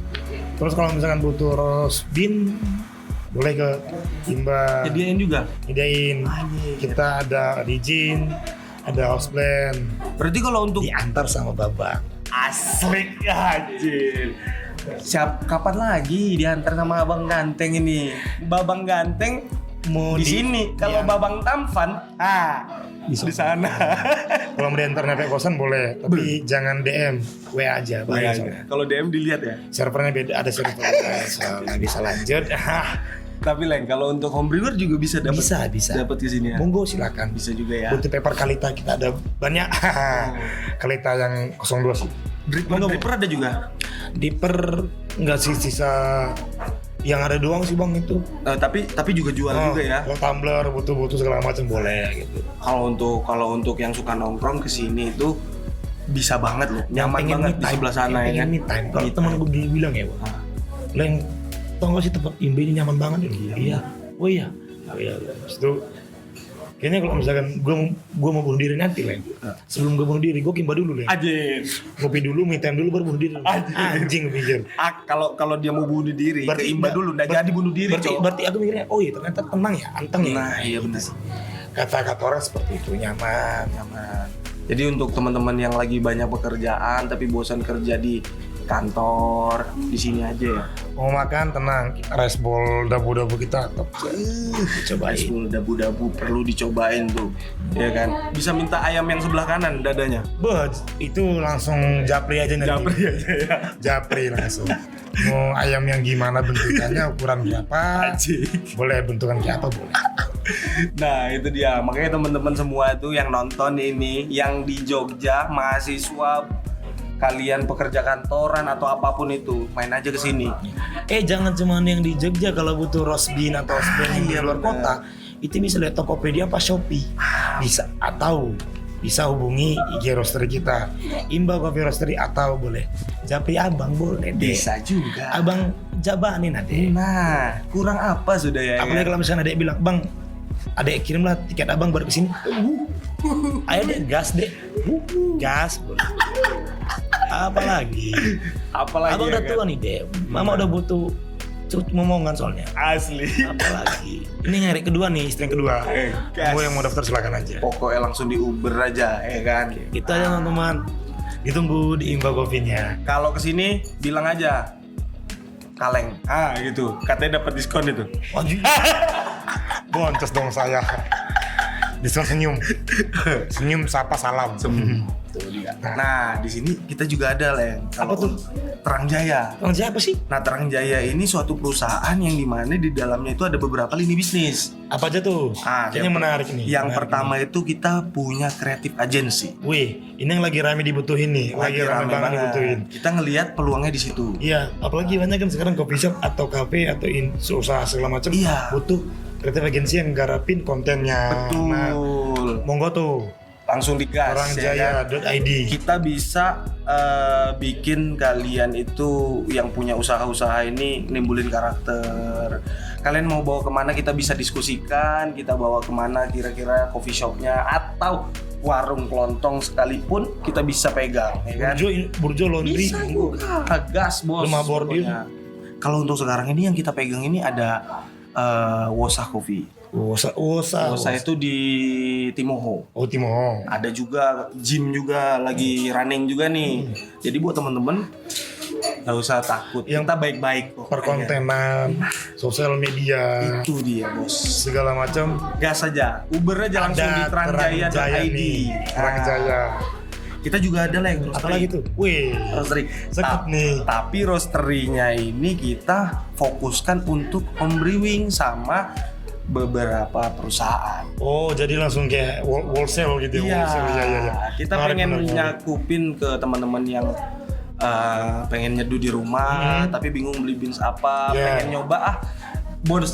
S2: Terus kalau misalkan butuh roast bean, boleh ke Imba.
S3: Nyediain juga?
S2: Nyediain. Kita ada Rijin, ada house blend.
S3: Berarti kalau untuk
S2: diantar sama Babang.
S3: Asli anjir. Kapan lagi diantar sama Abang Ganteng ini? Babang Ganteng
S2: mau
S3: di sini. Kalau Babang Tampan, di sana.
S2: Kalau mau diantar sampai kosan boleh, tapi jangan DM, WA aja.
S3: Kalau DM dilihat ya.
S2: Servernya beda, ada server. Nggak bisa lanjut.
S3: Tapi Leng, kalau untuk home brewer juga bisa dapat.
S2: Bisa.
S3: Dapat ke sini ya.
S2: Monggo silakan.
S3: Bisa juga ya.
S2: Butuh paper Kalita kita ada banyak. Kalita yang 02 sih.
S3: Dripper ada juga.
S2: Dipper nggak sih, sisa yang ada doang sih Bang itu.
S3: Tapi juga jual juga ya.
S2: Kalau tumbler butuh segala macam boleh gitu.
S3: Kalau untuk yang suka nongkrong ke sini itu bisa banget loh. Nyaman banget di sebelah sana ya kan.
S2: Kalau teman gue bilang ya, Leng, tau gak sih tempat Imba ini nyaman banget ya? Iya. Oh iya. Terus itu kayaknya kalau misalkan gue mau bunuh diri nanti, Leng. Sebelum gue bunuh diri, gue ke Imba dulu, Leng.
S3: Anjir.
S2: Ngopi dulu, me time dulu baru bunuh diri. Anjing pikir.
S3: Kalau dia mau bunuh diri, ke Imba dulu, nggak jadi bunuh diri.
S2: Berarti aku mikirnya, oh iya ternyata tenang ya, anteng ya.
S3: Nah iya benar.
S2: Kata-kata orang seperti itu, nyaman.
S3: Jadi untuk teman-teman yang lagi banyak pekerjaan tapi bosan kerja di kantor, di sini aja ya.
S2: Mau makan tenang, rice bowl dabu-dabu kita top. Cobain.
S3: Rice bowl dabu-dabu perlu dicobain tuh, ya kan? Bisa minta ayam yang sebelah kanan dadanya.
S2: Itu langsung japri aja nanti.
S3: Japri aja ya.
S2: Japri langsung. Mau ayam yang gimana bentukannya, ukuran berapa? Boleh bentukan kayak apa boleh.
S3: Nah itu dia, makanya teman-teman semua tuh yang nonton ini, yang di Jogja, mahasiswa, kalian pekerja kantoran atau apapun itu, main aja ke sini.
S2: Jangan cuma yang di Jogja, kalau butuh roast bean atau roast bean yang di luar kota, itu bisa lihat Tokopedia apa Shopee. Bisa, atau bisa hubungi IG roastery kita, Imba Coffee Roastery, atau boleh japri Abang boleh deh.
S3: Bisa juga.
S2: Abang jabanin nanti.
S3: Nah, kurang apa sudah ya?
S2: Apalagi kalau misalnya adek bilang, Bang, adek kirimlah tiket Abang baru kesini. Ayo deh, gas deh. Gas boleh. Apalagi Abang udah tua nih deh. Mama udah butuh momongan soalnya.
S3: Asli.
S2: Apalagi ini nyari kedua nih, istri yang kedua. Kamu yang mau daftar silakan aja.
S3: Pokoknya langsung di Uber aja, ya kan?
S2: Kita aja teman-teman. Ditunggu di Imba Coffee-nya.
S3: Kalau kesini bilang aja kaleng. Gitu. Katanya dapat diskon itu.
S2: Wajib. Boncos dong saya. Diskon senyum. Senyum sapa salam.
S3: Tuh dia. Nah, di sini kita juga ada, Leng.
S2: Apa tuh?
S3: Terang Jaya.
S2: Orang siapa sih?
S3: Nah, Terang Jaya ini suatu perusahaan yang dimana di dalamnya itu ada beberapa lini bisnis.
S2: Apa aja tuh? Kayaknya menarik nih.
S3: Yang
S2: menarik
S3: pertama
S2: nih.
S3: itu kita punya creative agency.
S2: Wih, ini yang lagi rame dibutuhin nih. Lagi rame banget dibutuhin.
S3: Kita ngelihat peluangnya di situ.
S2: Iya, apalagi banyak kan sekarang coffee shop atau cafe atau usaha segala macam
S3: Iya.
S2: butuh creative agency yang garapin kontennya.
S3: Betul.
S2: Nah, monggo tuh.
S3: Langsung digas.
S2: Orangjaya.id.
S3: Kita bisa bikin kalian itu yang punya usaha-usaha ini nimbulin karakter. Kalian mau bawa kemana kita bisa diskusikan, kita bawa kemana kira-kira coffee shopnya atau warung kelontong sekalipun kita bisa pegang, ya kan?
S2: Burjo Laundry.
S3: Bisa juga, gas bos.
S2: Rumah bordir.
S3: Pokoknya. Kalau untuk sekarang ini yang kita pegang ini ada Wosa Coffee.
S2: Wosa
S3: itu di Timoho.
S2: Oh, Timoho.
S3: Ada juga gym juga lagi running juga nih. Jadi buat temen-temen nggak usah takut.
S2: Yang
S3: kita baik-baik kok.
S2: Perkontenan, sosial media,
S3: Itu dia bos.
S2: segala macam.
S3: Gas aja. Uber aja langsung di terangjaya.id.
S2: Terangjaya.
S3: Kita juga ada lah yang
S2: Apa lagi tuh? Wih,
S3: roastery.
S2: Sekut nih.
S3: Tapi roastery-nya ini kita fokuskan untuk home brewing sama beberapa perusahaan.
S2: Oh, jadi langsung kayak wholesale gitu ya? Wholesale. Iya.
S3: Kita
S2: Menarik,
S3: pengen
S2: menarik.
S3: nyakupin ke teman-teman yang pengen nyeduh di rumah tapi bingung beli beans apa,
S2: Yeah.
S3: pengen nyoba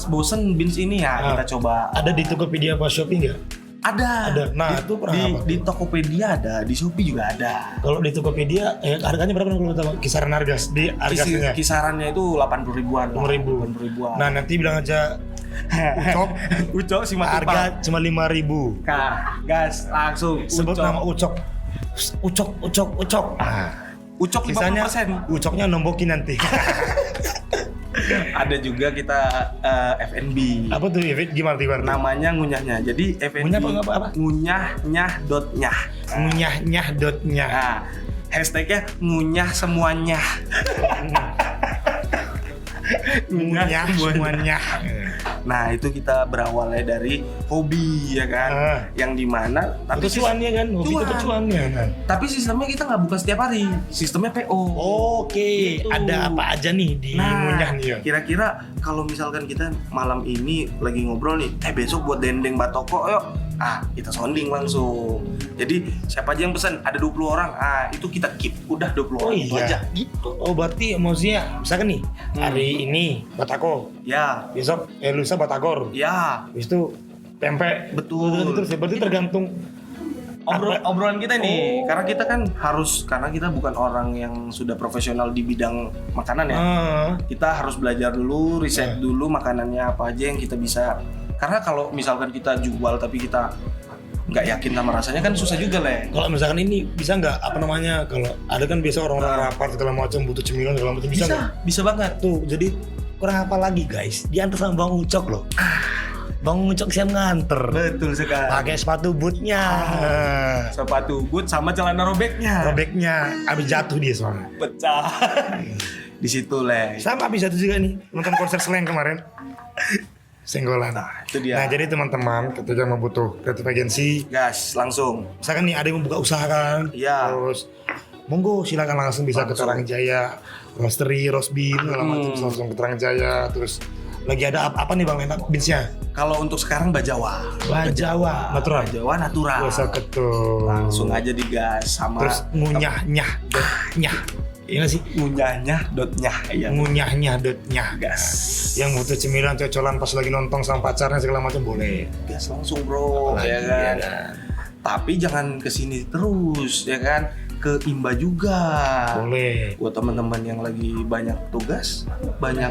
S3: bosen beans ini ya, kita coba.
S2: Ada di Tokopedia apa Shopee nggak?
S3: Ada.
S2: Nah, itu pernah apa?
S3: di Tokopedia ada, di Shopee juga ada.
S2: Kalau di Tokopedia, harganya berapa kalau tahu? Kisaran harga di harganya?
S3: Kisarannya itu 80 ribuan.
S2: 80
S3: ribuan.
S2: Nah, nanti bilang aja
S3: Ucok si Matupang.
S2: harga cuma 5.000.
S3: Kak, gas langsung
S2: Sebut
S3: Ucok.
S2: nama Ucok. Ucok.
S3: Ucok 50%.
S2: Sisanya Ucoknya nombokin nanti.
S3: Ada juga kita F&B.
S2: Apa tuh? Gimana?
S3: Namanya ngunyahnya. Jadi F&B
S2: Ngunyah apa?
S3: ngunyah.nyah.
S2: Ngunyah.nya.
S3: Nah, hashtagnya ngunyah semuanya.
S2: Ngunyah semuanya.
S3: Nah, itu kita berawalnya dari hobi ya kan, yang dimana
S2: Itu cuannya kan, hobi itu cuannya.
S3: Tapi sistemnya kita nggak buka setiap hari, sistemnya PO.
S2: Oke,
S3: Gitu.
S2: ada apa aja nih di ngunyah nih ya?
S3: Kira-kira kalau misalkan kita malam ini lagi ngobrol nih, besok buat dendeng batoko yuk. Kita sounding langsung. Jadi siapa aja yang pesan, ada 20 orang, itu kita keep. Udah 20 orang itu aja. Gitu.
S2: Oh, berarti maksudnya misalkan nih, hari ini batako,
S3: Ya,
S2: besok lusa batagor,
S3: ya.
S2: habis itu tempe.
S3: Betul.
S2: Terus berarti tergantung
S3: Obrolan kita nih, karena kita kan karena kita bukan orang yang sudah profesional di bidang makanan ya. Kita harus belajar dulu, riset dulu makanannya apa aja yang kita bisa. Karena kalau misalkan kita jual tapi kita nggak yakin sama rasanya kan susah juga lah.
S2: Kalau misalkan ini bisa nggak kalau ada kan biasa orang-orang rapar segala macam butuh cemilan segala macam
S3: Bisa banget.
S2: Tuh, jadi kurang apa lagi guys? Diantar sama Bang Ucok loh. Bang Ucok siap nganter.
S3: Betul sekali.
S2: Pakai sepatu bootnya.
S3: Sepatu boot sama celana robeknya.
S2: Abis jatuh dia soalnya.
S3: Pecah. Di situ Le.
S2: Sama abis jatuh juga nih nonton konser Slang kemarin. Senggolan.
S3: Nah, itu dia.
S2: Nah, jadi teman-teman ketika mau butuh creative agency,
S3: Gas, langsung.
S2: misalkan nih ada yang mau buka usaha kan,
S3: Iya.
S2: terus monggo silakan langsung bisa ke Terangjaya, roastery, roast beef, segala macam bisa langsung ke Terangjaya. Terus lagi ada apa nih Bang beansnya?
S3: Kalau untuk sekarang Bajawa.
S2: Bajawa, natural.
S3: Bajawa natural.
S2: Gak usah ketul.
S3: Langsung aja digas sama
S2: Terus ngunyahnya, dotnya. Iya gak sih?
S3: ngunyahnya.nya ya.
S2: Ngunyahnya.nya.
S3: Gas.
S2: Yang butuh cemilan cocolan pas lagi nonton sama pacarnya segala macam boleh.
S3: Gas langsung bro,
S2: Apalagi,
S3: ya kan?
S2: ya kan?
S3: Tapi jangan kesini terus, ya kan? Ke Imba juga.
S2: Boleh.
S3: Buat teman-teman yang lagi banyak tugas, banyak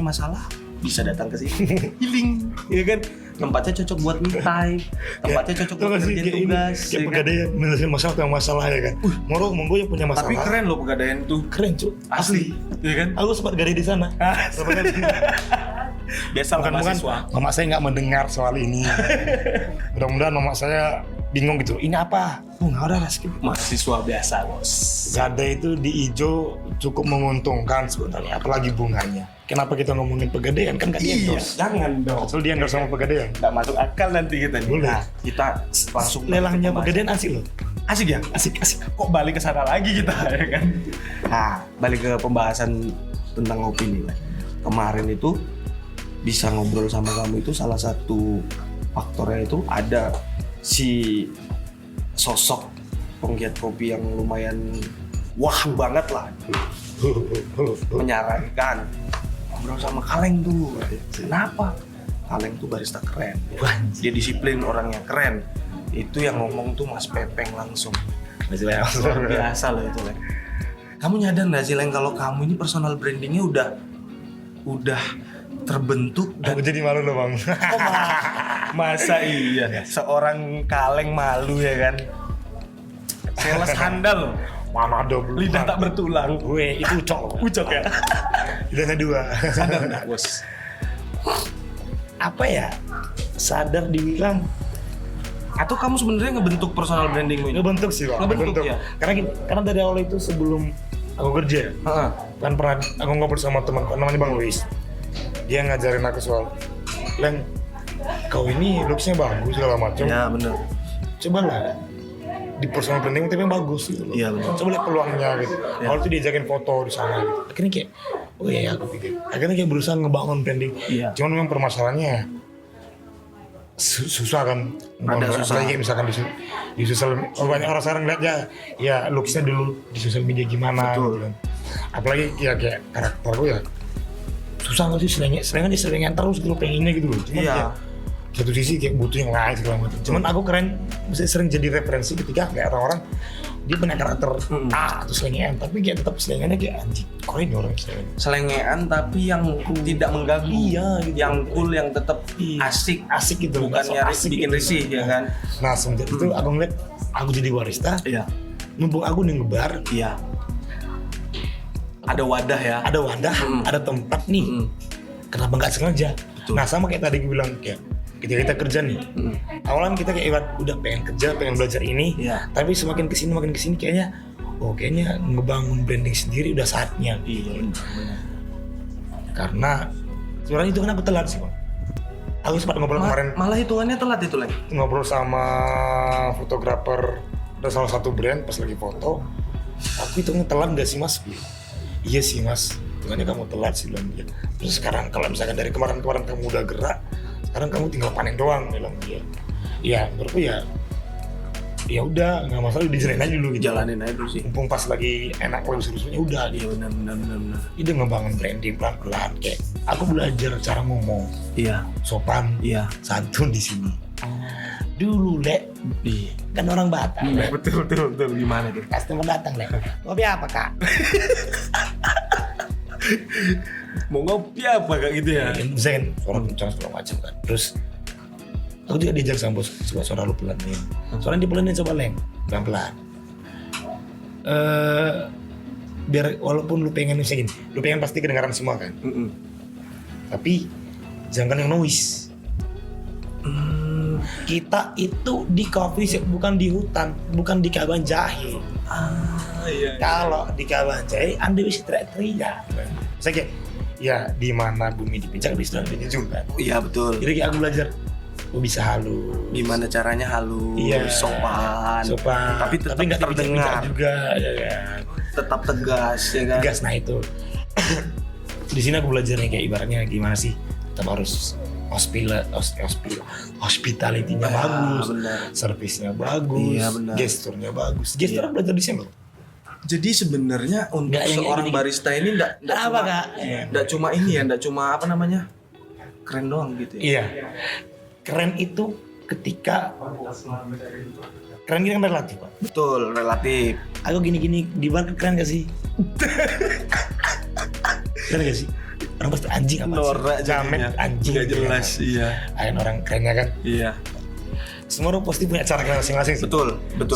S3: masalah, bisa datang ke sini. Healing, ya kan? Tempatnya cocok buat me time, tempatnya cocok buat kerjain tugas.
S2: Kayak
S3: ya kan?
S2: pegadaian menyelesaikan masalah ya kan. Monggo yang punya masalah.
S3: Tapi keren loh Pegadaian tuh.
S2: Keren cuy.
S3: Asli, ya kan?
S2: Aku sempat gadai di sana.
S3: Biasa lah
S2: Bukan
S3: mahasiswa.
S2: mama saya nggak mendengar soal ini. Mudah-mudahan mama saya bingung gitu. Ini apa? Nggak ada skip.
S3: Mahasiswa biasa bos.
S2: Gadai itu di ijo cukup menguntungkan sebenarnya, apalagi bunganya. Kenapa kita ngomongin Pegadaian kan gak di-endorse?
S3: Jangan dong.
S2: Asal di-endorse sama Pegadaian.
S3: Nggak masuk akal nanti kita nih.
S2: Boleh.
S3: Nah, kita langsung
S2: Lelangnya
S3: ke pembahasan.
S2: Pegadaian asik loh.
S3: Asik ya?
S2: Asik.
S3: Kok balik ke sana lagi kita ya kan? Nah, balik ke pembahasan tentang opini lah. Kemarin itu bisa ngobrol sama kamu itu salah satu faktornya itu ada si sosok penggiat kopi yang lumayan wah banget lah, menyarankan ngobrol sama Kaleng tuh. Kenapa? Kaleng tuh barista keren, dia disiplin, orangnya keren. Itu yang ngomong tuh Mas Pepeng langsung. Luar biasa loh itu, Leng. Kamu nyadar nggak sih, Leng, kalau kamu ini personal brandingnya udah terbentuk dan
S2: Aku jadi malu loh bang.
S3: masa iya seorang Kaleng malu ya kan? Sales handal loh.
S2: Mana ada belum?
S3: Lidah tak bertulang.
S2: Gue itu ucok.
S3: Ucok ya.
S2: Lidahnya 2.
S3: Sadar nggak, bos?
S2: Apa ya? Sadar dibilang
S3: Atau kamu sebenarnya ngebentuk personal brandingmu ini?
S2: ngebentuk sih bang.
S3: Ngebentuk, ya?
S2: Karena dari awal itu sebelum aku kerja,
S3: Heeh.
S2: kan pernah aku ngobrol sama temanku namanya Bang Luis. Dia ngajarin aku soal, Leng, kau ini looksnya bagus segala macam.
S3: Ya benar.
S2: Cobalah di personal branding tapi yang bagus gitu loh.
S3: Iya, benar.
S2: Coba lihat peluangnya gitu.
S3: Iya.
S2: Awal tuh diajakin foto di sana gitu. Akhirnya kayak, oh iya aku pikir. Akhirnya kayak berusaha ngebangun branding.
S3: Iya.
S2: Cuman memang permasalahannya susah kan.
S3: Ada susah.
S2: Apalagi kayak misalkan di sosial, banyak orang sekarang lihat ya looksnya dulu di sosial media gimana.
S3: Betul.
S2: Gitu kan. Apalagi ya kayak karakter gue ya susah nggak sih selingan terus gitu pengennya gitu loh. Cuman
S3: Iya.
S2: kayak, satu sisi kayak butuh yang lain segala macam. Cuman aku keren, mesti sering jadi referensi ketika kayak orang-orang dia punya karakter A atau selingan, tapi kayak tetap selingannya kayak anjing, keren orang selingan.
S3: Selengean tapi yang tidak mengganggu.
S2: Iya, gitu.
S3: Yang cool, yang tetap asik
S2: gitu,
S3: bukannya
S2: asik
S3: bikin
S2: gitu.
S3: risih ya kan?
S2: Nah semenjak itu aku ngeliat aku jadi barista,
S3: Iya.
S2: mumpung aku nih ngebar,
S3: Iya. Ada wadah ya.
S2: ada wadah, ada tempat nih. Kenapa nggak sengaja?
S3: Betul.
S2: Nah sama kayak tadi gue bilang kayak ketika kita kerja nih, awalan kita kayak udah pengen kerja, pengen belajar ini,
S3: Iya.
S2: tapi semakin kesini kayaknya, kayaknya ngebangun branding sendiri udah saatnya.
S3: Iya.
S2: Karena sebenarnya itu kan aku telat sih bang. Aku sempat ngobrol kemarin,
S3: Malah hitungannya telat itu, Leng.
S2: ngobrol sama fotografer dari salah satu brand pas lagi foto. Aku hitungnya telat nggak sih mas? Iya sih mas, hitungannya kamu telat sih bilang dia. Terus sekarang kalau misalkan dari kemarin kamu udah gerak, sekarang kamu tinggal panen doang bilang dia. Ya menurutku ya udah nggak masalah, dijalanin aja dulu gitu.
S3: Jalanin aja dulu sih.
S2: Mumpung pas lagi enak lagi seru-serunya udah
S3: Iya
S2: gitu.
S3: benar.
S2: Itu ngebangun branding pelan-pelan kayak aku belajar cara ngomong
S3: Iya.
S2: sopan,
S3: Iya.
S2: santun di sini. Dulu Lek,
S3: Iya.
S2: kan orang Batak. Lek.
S3: Betul. Gimana tuh?
S2: Customer datang Lek. Kopi apa kak?
S3: Mau ngopi apa kayak gitu ya?
S2: Misalkan suara kencang segala macam kan. Terus aku juga diajak sama bos, coba suara lu pelan nih. Suara dipelanin coba Leng, pelan-pelan. Biar walaupun lu pengen misalnya gini, lu pengen pasti kedengaran semua kan. Tapi jangan yang noise. Kita itu di coffee shop, bukan di hutan, bukan di Kaban Jahe.
S3: Iya.
S2: Kalau di Kaban Jahe, Anda bisa teriak-teriak. Saya kayak, ya di mana bumi dipijak, di sana dijunjung kan.
S3: Iya betul.
S2: Jadi kayak aku belajar, aku bisa halus.
S3: Gimana caranya halus,
S2: Iya.
S3: sopan,
S2: Tapi nggak
S3: terdengar,
S2: juga, ya kan.
S3: tetap tegas, ya kan?
S2: Tegas, nah itu. Di sini aku belajar nih kayak ibaratnya gimana sih, tetap harus hospitality-nya bagus,
S3: benar.
S2: servisnya bagus,
S3: Iya, benar.
S2: gesturnya bagus. Gestur aku belajar di sini loh.
S3: Jadi sebenarnya untuk
S2: Nggak yang
S3: seorang
S2: gini.
S3: barista ini
S2: Apa, Kak?
S3: nggak cuma ini ya, nggak cuma apa namanya, keren doang gitu ya.
S2: Iya, keren itu ketika keren ini kan relatif pak.
S3: Betul, relatif.
S2: Aku gini-gini di bar keren gak sih? Keren gak sih? Orang pasti anjing apa
S3: Norak
S2: sih? Jamet
S3: jadinya.
S2: anjing.
S3: Nggak
S2: gitu
S3: jelas,
S2: kan.
S3: iya.
S2: Ayo orang kerennya kan.
S3: Iya.
S2: Semua orang pasti punya cara keren masing-masing sih.
S3: Betul.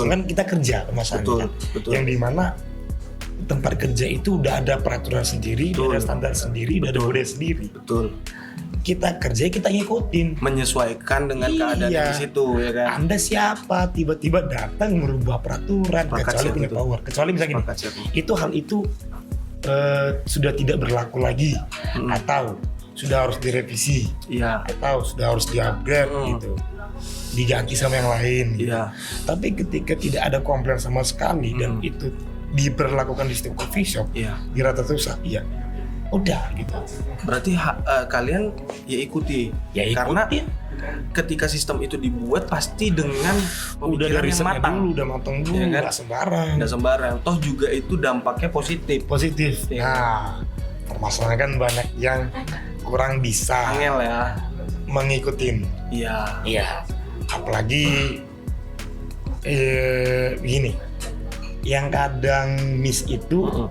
S2: Kan kita kerja masalahnya.
S3: Betul.
S2: Yang dimana tempat kerja itu udah ada peraturan sendiri, udah ada standar sendiri, udah ada budaya sendiri.
S3: Betul.
S2: Kita kerja kita ngikutin.
S3: Menyesuaikan dengan keadaan
S2: Iya.
S3: di situ, ya kan?
S2: Anda siapa tiba-tiba datang merubah peraturan
S3: Sepakat
S2: kecuali
S3: sih,
S2: punya
S3: betul.
S2: power. Kecuali misalnya gini,
S3: Sepakat sih aku.
S2: itu hal itu sudah tidak berlaku lagi atau sudah harus direvisi
S3: Iya.
S2: atau sudah harus di-upgrade gitu, diganti sama yang lain gitu.
S3: Iya.
S2: Tapi ketika tidak ada komplain sama sekali dan itu diberlakukan di setiap coffee shop,
S3: Iya.
S2: di rata-rata ya udah gitu.
S3: Berarti kalian ya ikuti.
S2: Ya
S3: Karena
S2: ikutin.
S3: ketika sistem itu dibuat pasti dengan
S2: Udah
S3: pemikiran
S2: dari
S3: yang
S2: risetnya
S3: matang.
S2: dulu, udah matang dulu,
S3: Iya kan?
S2: nggak sembarang.
S3: Nggak sembarang. Toh juga itu dampaknya positif.
S2: Positif.
S3: Iya.
S2: Nah, permasalahan kan banyak yang kurang bisa
S3: Angel ya.
S2: mengikutin.
S3: Iya.
S2: Iya. Apalagi gini, yang kadang miss itu,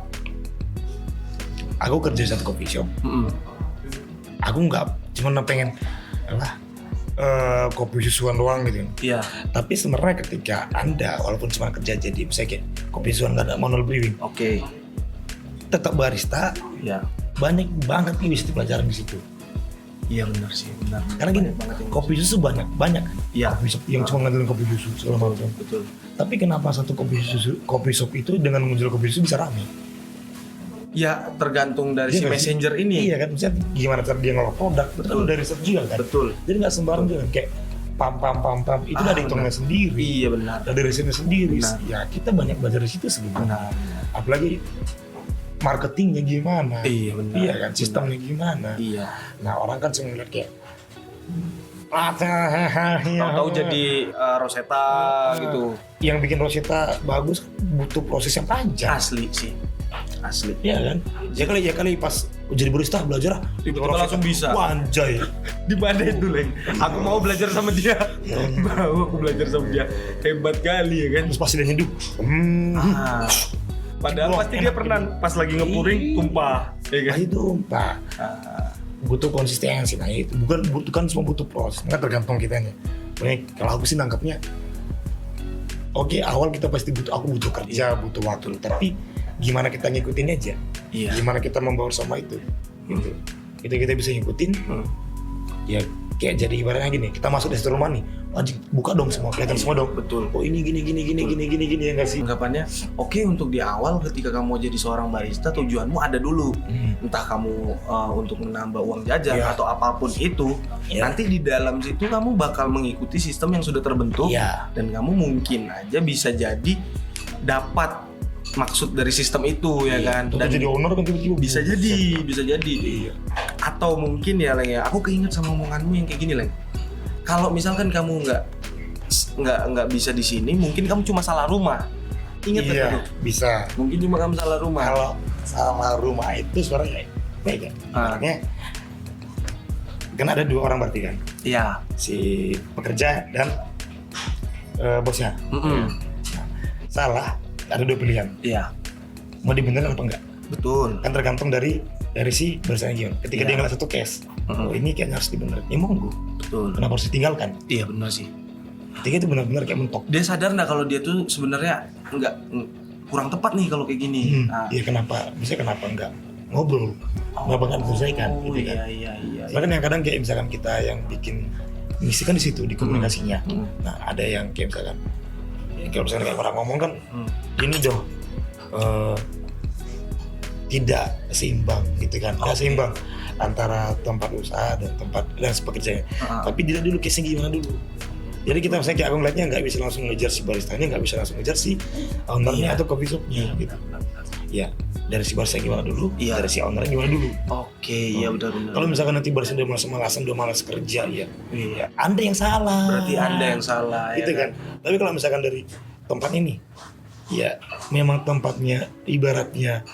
S2: aku kerja di satu coffee shop. Aku nggak cuma pengen lah kopi susuan doang gitu.
S3: Iya.
S2: Tapi sebenarnya ketika Anda walaupun cuma kerja jadi misalnya kayak kopi susuan nggak ada manual brewing,
S3: Oke.
S2: tetap barista,
S3: Iya.
S2: banyak banget nih bisa dipelajarin di situ.
S3: Iya benar sih, benar.
S2: Karena gini,
S3: Banyak banget yang
S2: kopi susu banyak
S3: Iya.
S2: kopi shop yang cuma ngandelin kopi susu segala macam.
S3: Betul.
S2: Tapi kenapa satu kopi shop itu dengan menjual kopi susu bisa rame?
S3: Ya tergantung dari
S2: Iya
S3: si
S2: nggak sih?
S3: messenger ini.
S2: Iya kan, misalnya gimana cara dia ngelola produk, betul dari riset juga kan.
S3: Betul.
S2: Jadi nggak sembarang juga kayak pam itu dari hitungnya
S3: benar.
S2: sendiri,
S3: Iya benar.
S2: dari risetnya sendiri.
S3: Benar.
S2: Ya kita banyak belajar di situ sebenarnya.
S3: Benar.
S2: Apalagi marketingnya gimana,
S3: Iya benar.
S2: iya kan, sistemnya gimana.
S3: Iya.
S2: Nah orang kan cuma ngeliat kayak
S3: Tahu-tahu jadi Rosetta gitu.
S2: Yang bikin Rosetta bagus butuh proses yang panjang.
S3: Asli sih. Asli.
S2: Iya kan? Ya kali pas jadi barista belajar
S3: Tiba-tiba langsung bisa.
S2: Wah, anjay.
S3: Di mana itu, Leng? Aku mau belajar sama dia. Mau aku belajar sama dia. Hebat kali ya kan.
S2: Terus pasti dia nyeduh.
S3: Ah. Padahal
S2: Wah,
S3: pasti
S2: enak
S3: dia pernah pas lagi ngepuring tumpah, ya kan?
S2: Nah, itu Pak. Butuh konsistensi. Nah itu bukan semua butuh proses. Nggak tergantung kitanya. Pokoknya kalau aku sih nangkapnya, oke, awal kita pasti aku butuh kerja, butuh waktu. Tapi gimana kita ngikutin aja?
S3: Iya.
S2: Gimana kita membaur sama itu? Gitu. Kita bisa ngikutin. Ya kayak jadi ibaratnya gini, kita masuk di satu rumah nih, anjing buka dong semua, kelihatan semua dong.
S3: Betul.
S2: Oh ini gini ya nggak sih?
S3: Anggapannya, oke untuk di awal ketika kamu jadi seorang barista tujuanmu ada dulu. Entah kamu untuk menambah uang jajan
S2: Iya.
S3: atau apapun itu.
S2: Iya.
S3: Nanti di dalam situ kamu bakal mengikuti sistem yang sudah terbentuk.
S2: Iya.
S3: Dan kamu mungkin aja bisa jadi dapat maksud dari sistem itu ya kan.
S2: Terus
S3: Dan
S2: jadi owner kan tiba-tiba
S3: bisa jadi.
S2: Iya.
S3: Atau mungkin ya Leng ya, aku keinget sama omonganmu yang kayak gini Leng. Kalau misalkan kamu nggak bisa di sini, mungkin kamu cuma salah rumah. Ingat
S2: Iya,
S3: kan?
S2: bisa.
S3: Mungkin cuma kamu salah rumah.
S2: Kalau salah rumah itu sebenarnya beda. Makanya kan ada dua orang berarti kan,
S3: Iya.
S2: si pekerja dan bosnya. Salah, ada dua pilihan.
S3: Iya.
S2: Mau dibenerin apa enggak?
S3: Betul.
S2: Kan tergantung dari si barisanya gimana. Ketika
S3: Iya.
S2: dia ngeliat satu case, oh ini kayaknya harus dibenerin. Ya monggo.
S3: Betul.
S2: Kenapa harus ditinggalkan?
S3: Iya benar sih.
S2: Ketika itu benar-benar kayak mentok.
S3: Dia sadar nggak kalau dia tuh sebenarnya kurang tepat nih kalau kayak gini. Nah.
S2: Iya kenapa? Misalnya kenapa enggak ngobrol? Kenapa enggak diselesaikan?
S3: Oh,
S2: Gitu kan.
S3: iya.
S2: Soalnya kan yang kadang kayak misalkan kita yang bikin misi kan di situ di komunikasinya. Nah ada yang kayak misalkan, ya, kalau misalkan kayak orang ngomong kan, ini dong tidak seimbang gitu kan, nggak seimbang antara tempat usaha dan tempat dan pekerjanya. Tapi dilihat dulu case-nya gimana dulu. Jadi kita misalnya kayak aku ngeliatnya nggak bisa langsung ngejar si baristanya, nggak bisa langsung ngejar si ownernya atau coffee shopnya gitu. Ya dari si barista gimana dulu, dari si ownernya gimana dulu.
S3: Oke, iya benar.
S2: Kalau misalkan nanti barista udah malas-malasan, udah malas kerja, ya Anda yang salah.
S3: Berarti Anda yang salah.
S2: Gitu
S3: ya
S2: kan. Tapi kalau misalkan dari tempat ini, ya memang tempatnya ibaratnya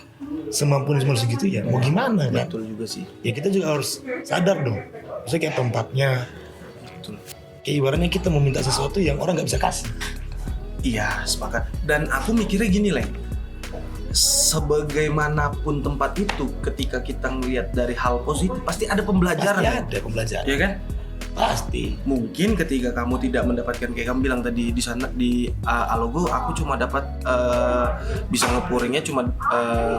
S2: semampunya cuma segitu ya. Mau gimana kan?
S3: Betul juga sih.
S2: Ya kita juga harus sadar dong. Maksudnya kayak tempatnya,
S3: Betul.
S2: kayak ibaratnya kita meminta sesuatu yang orang nggak bisa kasih.
S3: Iya, sepakat. Dan aku mikirnya gini, Leng. Sebagaimanapun tempat itu, ketika kita ngelihat dari hal positif, pasti ada pembelajaran.
S2: Pasti ada pembelajaran.
S3: Iya kan?
S2: Pasti.
S3: Mungkin ketika kamu tidak mendapatkan kayak kamu bilang tadi di sana di Alogo, aku cuma dapat bisa ngepuringnya cuma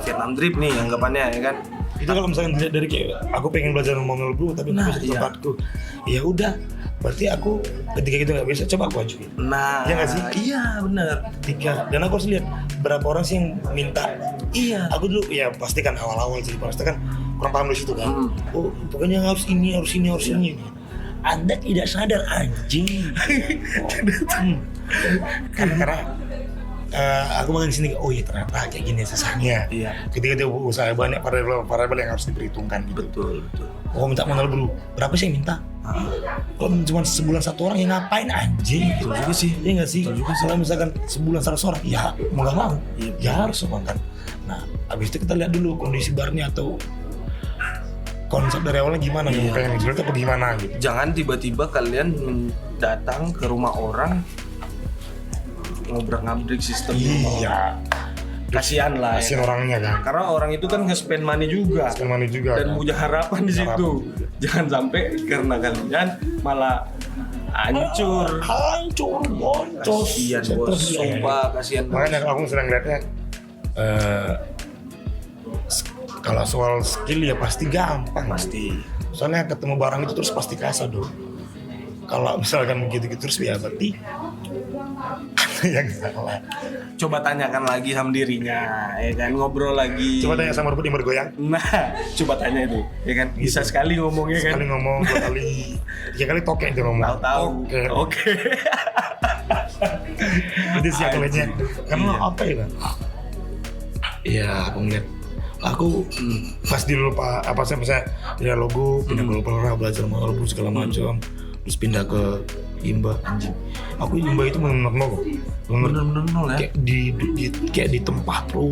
S3: Vietnam drip nih anggapannya ya kan.
S2: Itu kalau misalkan dilihat dari kayak aku pengen belajar manual bro tapi nggak bisa di
S3: iya.
S2: tempatku. Ya udah, berarti aku ketika itu nggak bisa, coba aku ajuin.
S3: Nah,
S2: Iya nggak sih?
S3: Iya, benar.
S2: Dan aku harus lihat berapa orang sih yang minta.
S3: Iya.
S2: Aku dulu ya pasti kan awal-awal jadi pasti kan kurang paham dari situ kan. Oh pokoknya harus ini. Anda tidak sadar anjing. Karena aku makan di sini, oh iya ternyata kayak gini susahnya.
S3: Iya.
S2: Ketika dia usaha banyak variabel yang harus diperhitungkan gitu.
S3: Betul.
S2: Oh minta manual dulu, berapa sih yang minta? Kalau cuma sebulan 1 orang ya ngapain anjing?
S3: Betul juga sih.
S2: Iya nggak sih? Kalau misalkan sebulan 100 orang, ya mau nggak mau, ya harus kan. Nah, habis itu kita lihat dulu kondisi barnya atau konsep dari awalnya gimana nih, pengen ngejual apa gimana gitu.
S3: Jangan tiba-tiba kalian datang ke rumah orang ngobrak-ngabrik sistem.
S2: Iya.
S3: Kasihan lah.
S2: Kasihan
S3: Ya.
S2: orangnya kan.
S3: Karena orang itu kan nge-spend money juga.
S2: Spend money juga.
S3: Dan
S2: kan.
S3: punya harapan di situ. Jangan sampai karena kalian malah hancur.
S2: Boncos.
S3: Kasihan bos, sumpah kasihan bos.
S2: Makanya aku sering lihatnya kalau soal skill ya pasti gampang.
S3: Pasti.
S2: Soalnya ketemu barang itu terus pasti kasar dong. Kalau misalkan begitu terus ya berarti yang salah.
S3: Coba tanyakan lagi sama dirinya, ya kan, ngobrol lagi.
S2: Coba tanya sama Ruput yang bergoyang.
S3: Nah, coba tanya itu, ya kan. Bisa sekali ngomongnya kan.
S2: Sekali ngomong, 2 kali, 3 kali tokek dia ngomong.
S3: Tahu. Oke.
S2: Itu sih aku lihatnya. Karena apa ya kan? Iya, aku ngeliat. Aku pas di dulu apa sih misalnya dia logo pindah ke Lopera belajar sama logo segala macam terus pindah ke Imba anjing. Aku Imba itu benar-benar nol.
S3: Bener-bener nol ya.
S2: Kayak di tempat lo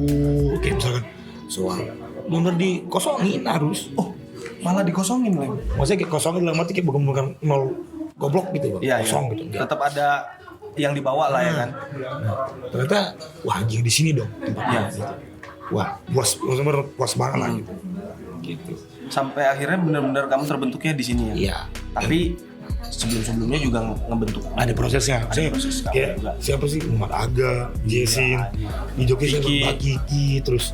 S2: kayak misalkan soal bener dikosongin harus.
S3: Oh, malah dikosongin lagi.
S2: Maksudnya kayak kosongin dalam arti kayak bukan nol goblok gitu,
S3: Iya,
S2: kosong gitu.
S3: Tetap ada yang dibawa lah ya kan.
S2: Ternyata wah anjing di sini dong tempatnya.
S3: Iya.
S2: Wah, puas banget lah gitu.
S3: Sampai akhirnya benar-benar kamu terbentuknya di sini ya.
S2: Iya.
S3: Tapi sebelum-sebelumnya juga ngebentuk.
S2: Ada prosesnya. Maksudnya
S3: proses kamu
S2: kayak
S3: juga.
S2: siapa sih? Muhammad Aga, Jasin, di Joki siapa?
S3: Kiki.
S2: Mbak Kiki, terus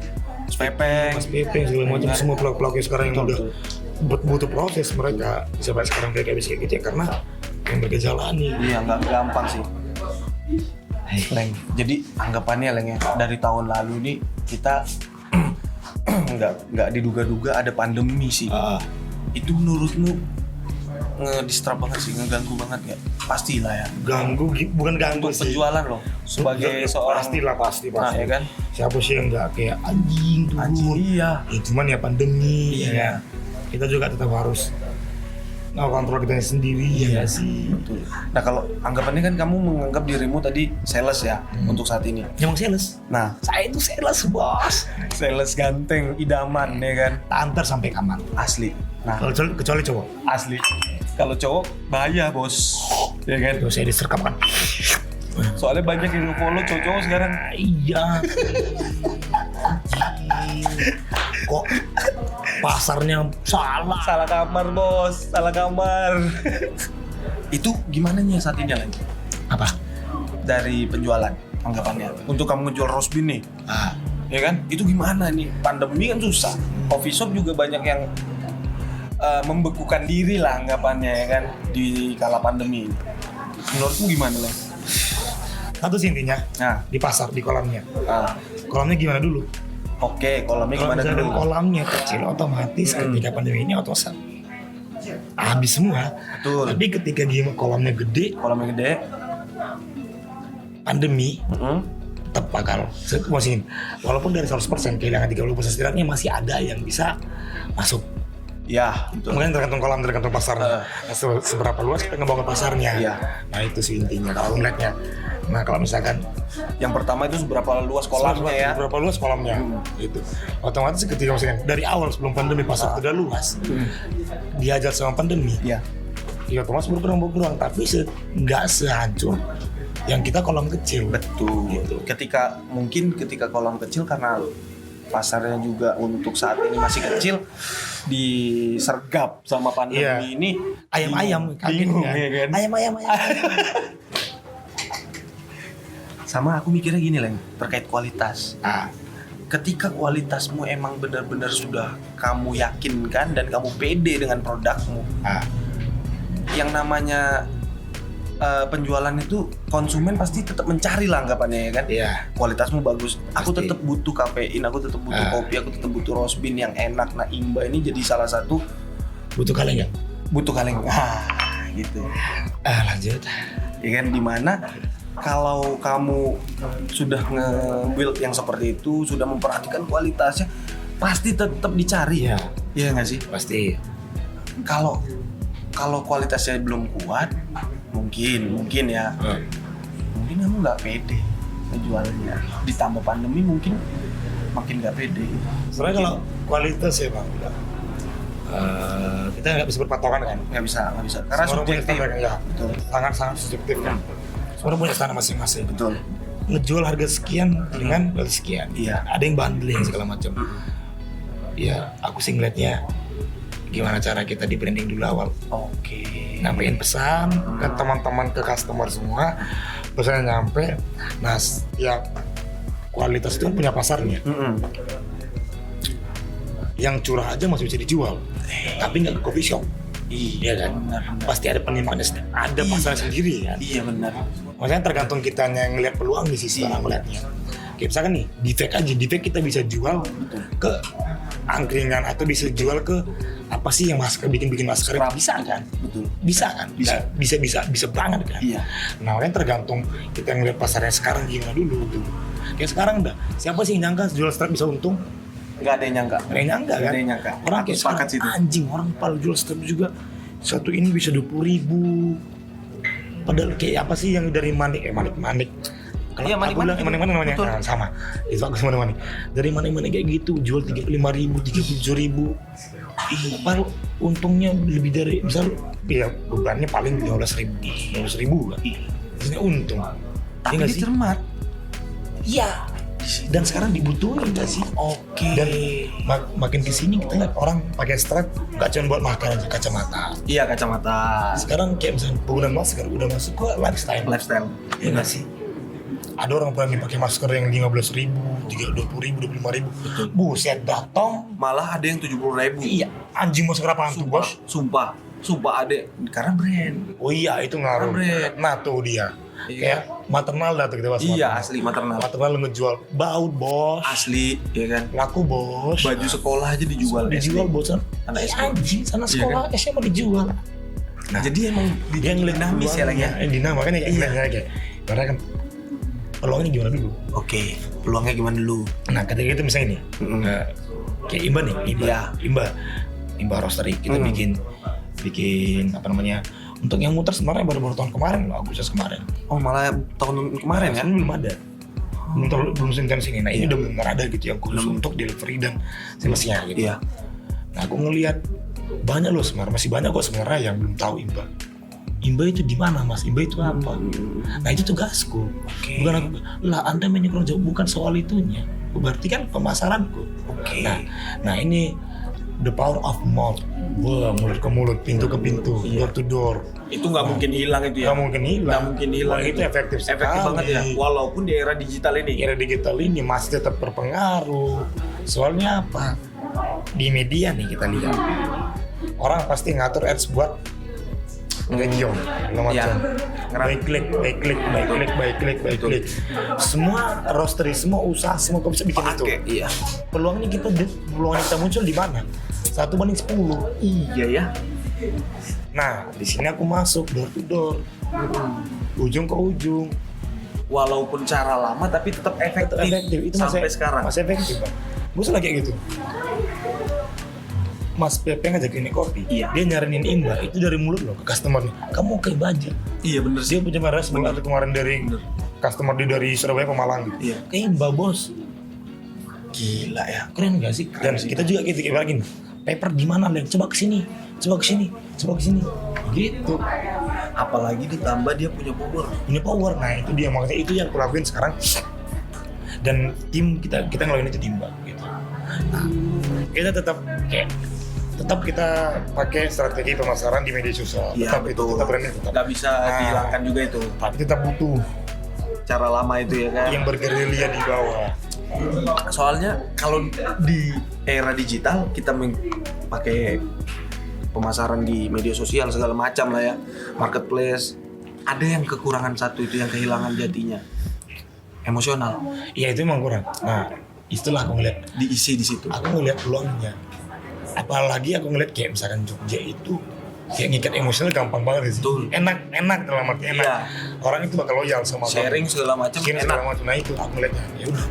S3: Mas Pepeng.
S2: Mas Pepe segala macam semua pelaku-pelaku sekarang yang
S3: Betul,
S2: udah butuh proses mereka sampai sekarang kayak bisa kayak gitu ya karena yang mereka jalani.
S3: Iya, nggak gampang sih. Leng, jadi anggapannya Leng ya, dari tahun lalu nih kita nggak diduga-duga ada pandemi sih. Itu menurutmu ngedisturb banget sih, ngeganggu banget nggak? Pastilah ya.
S2: Ganggu, bukan ganggu
S3: Untuk
S2: sih.
S3: penjualan loh, sebagai seorang.
S2: pasti.
S3: Nah, ya kan?
S2: Siapa sih yang nggak kayak anjing tuh?
S3: Iya.
S2: Ya, cuman ya pandemi.
S3: Iya.
S2: Ya. Kita juga tetap harus kontrol kita sendiri ya sih.
S3: Betul. Nah kalau anggapannya kan kamu menganggap dirimu tadi sales ya untuk saat ini.
S2: Emang sales?
S3: Nah,
S2: Saya itu sales bos.
S3: sales ganteng, idaman ya kan,
S2: Antar sampai kamar.
S3: asli. Nah,
S2: Kecuali cowok.
S3: asli. Kalau cowok bahaya bos, ya kan?
S2: Terus saya diserkap kan.
S3: Soalnya banyak yang follow cowok-cowok sekarang.
S2: Iya. Kok pasarnya salah?
S3: Salah kamar bos, salah kamar. Itu gimana nih saat ini lagi?
S2: Apa?
S3: Dari penjualan anggapannya. Untuk kamu ngejual roast beef nih, ya kan? Itu gimana nih? Pandemi kan susah. Coffee shop juga banyak yang membekukan diri lah anggapannya ya kan di kala pandemi. Menurutmu gimana lah?
S2: Satu sih intinya
S3: Nah,
S2: di pasar di kolamnya.
S3: ah,
S2: Kolamnya gimana dulu?
S3: oke, kolamnya
S2: Kalau
S3: gimana
S2: misalnya
S3: dulu?
S2: kolamnya kecil otomatis ketika pandemi ini otomatis habis semua.
S3: Betul.
S2: Tapi ketika dia kolamnya gede,
S3: Kolamnya gede.
S2: pandemi
S3: Mm-mm.
S2: tetap bakal masih walaupun dari 100% kehilangan 30% setidaknya masih ada yang bisa masuk.
S3: Ya, betul.
S2: Mungkin tergantung kolam, tergantung pasarnya. Seberapa luas kita ngebangun pasarnya.
S3: Iya.
S2: Nah itu sih intinya kalau ngeliatnya. Nah kalau misalkan
S3: Yang pertama itu seberapa luas kolamnya ya?
S2: seberapa luas kolamnya, gitu. Otomatis ketika misalkan dari awal sebelum pandemi pasar udah luas, dihajar sama pandemi,
S3: Iya.
S2: ya otomatis berkurang. Tapi nggak sehancur yang kita kolam kecil.
S3: Betul.
S2: Gitu.
S3: Ketika kolam kecil karena pasarnya juga untuk saat ini masih kecil, disergap sama pandemi
S2: Iya.
S3: ini.
S2: Ayam-ayam,
S3: bingung
S2: kaget
S3: ya kan?
S2: Ayam.
S3: Sama aku mikirnya gini Leng, terkait kualitas. ketika kualitasmu emang benar-benar sudah kamu yakinkan dan kamu pede dengan produkmu, yang namanya penjualan itu konsumen pasti tetap mencari lah anggapannya ya kan.
S2: Iya.
S3: Kualitasmu bagus, aku
S2: Pasti.
S3: tetap butuh kafein, aku tetap butuh kopi, aku tetap butuh roast bean yang enak. Nah Imba ini jadi salah satu
S2: Butuh kaleng nggak?
S3: butuh kaleng. Gitu.
S2: Lanjut.
S3: Ya kan, dimana kalau kamu sudah nge-build yang seperti itu, sudah memperhatikan kualitasnya, pasti tetap dicari.
S2: Iya.
S3: Iya nggak sih?
S2: Pasti.
S3: Kalau kualitasnya belum kuat, mungkin ya, mungkin kamu nggak pede ngejualnya. Ditambah pandemi mungkin makin nggak pede.
S2: Sebenarnya kalau kualitas ya bang, kita nggak bisa berpatokan kan.
S3: Nggak bisa karena
S2: Semua orang punya
S3: subjektif.
S2: standar, ya.
S3: Betul.
S2: Sangat subjektif kan. Semua orang punya standar masing-masing.
S3: Betul.
S2: Ngejual harga sekian dengan harga sekian.
S3: Iya.
S2: Ada yang bundling segala macam. Ya, aku sih ngeliatnya gimana cara kita di branding dulu awal.
S3: Oke.
S2: Nyampein pesan ke teman-teman, ke customer semua, pesannya nyampe. Nah, ya kualitas itu kan punya pasarnya. Yang curah aja masih bisa dijual, tapi nggak ke coffee shop. Iya kan?
S3: Benar.
S2: Pasti ada penimbangannya, ada pasar sendiri kan.
S3: Iya benar.
S2: Maksudnya tergantung kita yang ngeliat peluang di sisi orang melihatnya. Kayak misalkan nih, defect kita bisa jual ke angkringan atau bisa jual ke apa sih yang masker, bikin masker itu bisa kan?
S3: Betul.
S2: Bisa kan? Bisa banget kan?
S3: Iya.
S2: Nah, makanya tergantung kita ngeliat pasarnya sekarang gimana dulu tuh. Kayak sekarang dah, siapa sih yang nyangka jual strap bisa untung?
S3: Nggak ada yang nyangka.
S2: Nggak ada yang nyangka kan?
S3: Nggak ada yang nyangka.
S2: Orang
S3: Aku
S2: kayak
S3: sepakat
S2: sekarang,
S3: situ.
S2: anjing, orang pal jual strap juga satu ini bisa 20.000. Padahal kayak apa sih yang dari manik. Kalau
S3: Iya,
S2: aku bilang
S3: manik-manik.
S2: manik namanya.
S3: Betul.
S2: Nah, sama. Itu aku manik. Dari manik kayak gitu jual 35.000, 37.000. Padahal untungnya lebih dari misal ya bebannya paling 15.000 kan. Maksudnya untung.
S3: Tapi
S2: Iya nggak sih?
S3: dicermat.
S2: Iya. Dan sekarang dibutuhin nggak sih?
S3: Oke.
S2: Dan makin kesini kita lihat orang pakai strap nggak cuma buat makan aja, kacamata.
S3: Iya, kacamata.
S2: Sekarang kayak misalnya penggunaan masker udah masuk ke lifestyle. Ya nggak sih? Ada orang berani pakai masker yang 15.000, 20.000, 25.000. Buset, datang.
S3: Malah ada yang 70.000.
S2: Iya, anjing masker apaan tuh bos?
S3: Sumpah ada karena brand.
S2: Oh iya, itu ngaruh.
S3: Brand.
S2: Nah tuh dia.
S3: Iya.
S2: Kayak maternal dah tuh kita bahas.
S3: Iya, asli maternal.
S2: Maternal ngejual baut bos.
S3: Asli, ya kan.
S2: Laku bos.
S3: Baju sekolah aja dijual.
S2: dijual bos.
S3: Anak SD.
S2: Anjing sana
S3: Iya
S2: sekolah SMA dijual.
S3: Nah, jadi emang
S2: Dia ngeliat
S3: dinamis ya lagi ya.
S2: Dinamis makanya kayak ngeliatnya kayak karena kan peluangnya gimana dulu.
S3: Oke, peluangnya gimana dulu?
S2: Nah ketika itu misalnya nih kayak Imba nih,
S3: Iya.
S2: Imba roastery kita bikin apa namanya, untuk yang muter sebenarnya baru tahun kemarin loh, Agustus kemarin.
S3: Oh, malah tahun kemarin ya?
S2: Sebelum belum ada, belum intens ini. Nah ini udah benar ada gitu yang khusus untuk delivery dan salesnya gitu.
S3: Iya.
S2: Nah aku ngelihat banyak loh sebenarnya, masih banyak kok sebenarnya yang belum tahu Imba. Imba itu di mana mas? Imba itu apa? Nah itu tugasku. Bukan aku lah Anda kurang jauh, bukan soal itunya. Berarti kan pemasaranku. Nah ini the power of mouth. Wah, mulut ke mulut, pintu ke pintu, door to door.
S3: Itu nggak mungkin hilang itu ya?
S2: Nggak mungkin hilang.
S3: Nggak mungkin hilang.
S2: Wah, itu efektif sekali.
S3: Efektif banget ya. Walaupun di era digital ini.
S2: Era digital ini masih tetap berpengaruh. Soalnya apa? Di media nih kita lihat. Orang pasti ngatur ads buat nge-jom,
S3: Iya.
S2: baik klik. Semua roastery, semua usaha, semua kau bisa bikin itu.
S3: Iya.
S2: Peluangnya kita muncul di mana? 1/10.
S3: Iya ya.
S2: Nah, di sini aku masuk door to door, ujung ke ujung.
S3: Walaupun cara lama tapi tetap efektif.
S2: Itu
S3: sampai sekarang.
S2: masih efektif, Pak. Gue lagi kayak gitu. Mas Pepe ngajak ini kopi,
S3: Iya.
S2: dia nyaranin Imba itu dari mulut loh ke customer nih. Kamu kayak baja.
S3: Iya bener sih.
S2: Dia punya marah sebelum ada kemarin dari customer dia dari Surabaya ke Malang gitu.
S3: Iya.
S2: Kayak Imba bos.
S3: Gila ya.
S2: Keren gak sih? Dan kita juga gitu kayak gini. Paper di mana Len? Coba kesini. Gitu.
S3: Apalagi ditambah dia punya power.
S2: Nah itu dia, makanya itu yang aku lakuin sekarang. Dan tim kita ngelakuin itu di Imba gitu. Nah, kita tetap kita pakai strategi pemasaran di media sosial.
S3: Iya,
S2: Tetap branding tetap.
S3: Nggak bisa dihilangkan juga itu.
S2: Tapi tetap butuh
S3: Cara lama itu ya kan.
S2: yang bergerilya di bawah.
S3: Soalnya kalau di era digital kita pakai pemasaran di media sosial segala macam lah ya, marketplace, ada yang kekurangan satu itu, yang kehilangan jatinya, emosional.
S2: Iya itu emang kurang. Nah itulah aku ngeliat
S3: Diisi di situ.
S2: aku ngeliat peluangnya. Apalagi aku ngeliat kayak misalkan Jogja itu kayak ngikat emosional gampang banget sih.
S3: Betul.
S2: Enak dalam arti enak.
S3: Iya.
S2: Orang itu bakal loyal sama kamu.
S3: Sharing segala macam
S2: Sharing
S3: enak.
S2: segala macam. Nah itu aku ngeliatnya. Ya udah.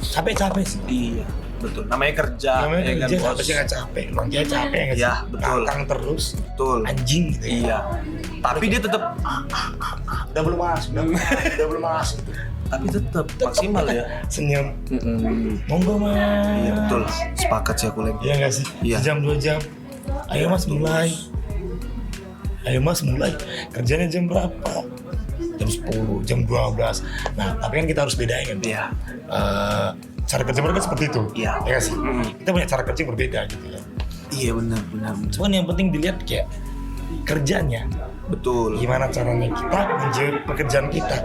S2: Capek sih.
S3: Iya, betul. Namanya kerja,
S2: Namanya
S3: ya
S2: kerja
S3: kan,
S2: apa
S3: bos?
S2: sih nggak capek? Orang dia capek nggak sih?
S3: Iya, betul.
S2: Ngangkang terus,
S3: Betul.
S2: anjing gitu. Ya.
S3: Iya. Tapi dia tetap
S2: Udah belum masuk, udah belum masuk.
S3: tapi tetap maksimal ya.
S2: Senyum.
S3: Mm-mm.
S2: Monggo mas.
S3: Iya betul. Sepakat sih aku lagi.
S2: Iya nggak sih?
S3: Iya.
S2: Sejam 2 jam. Ayo mas mulai. Ayo mas mulai. Kerjanya jam berapa? Jam 10, jam 12. Nah tapi kan kita harus bedain kan.
S3: Iya.
S2: Cara kerja mereka seperti itu.
S3: Iya.
S2: Ya nggak sih? Kita punya cara kerja yang berbeda gitu ya.
S3: Iya benar.
S2: Cuman yang penting dilihat kayak kerjanya.
S3: Betul.
S2: Gimana caranya kita menjauh pekerjaan kita,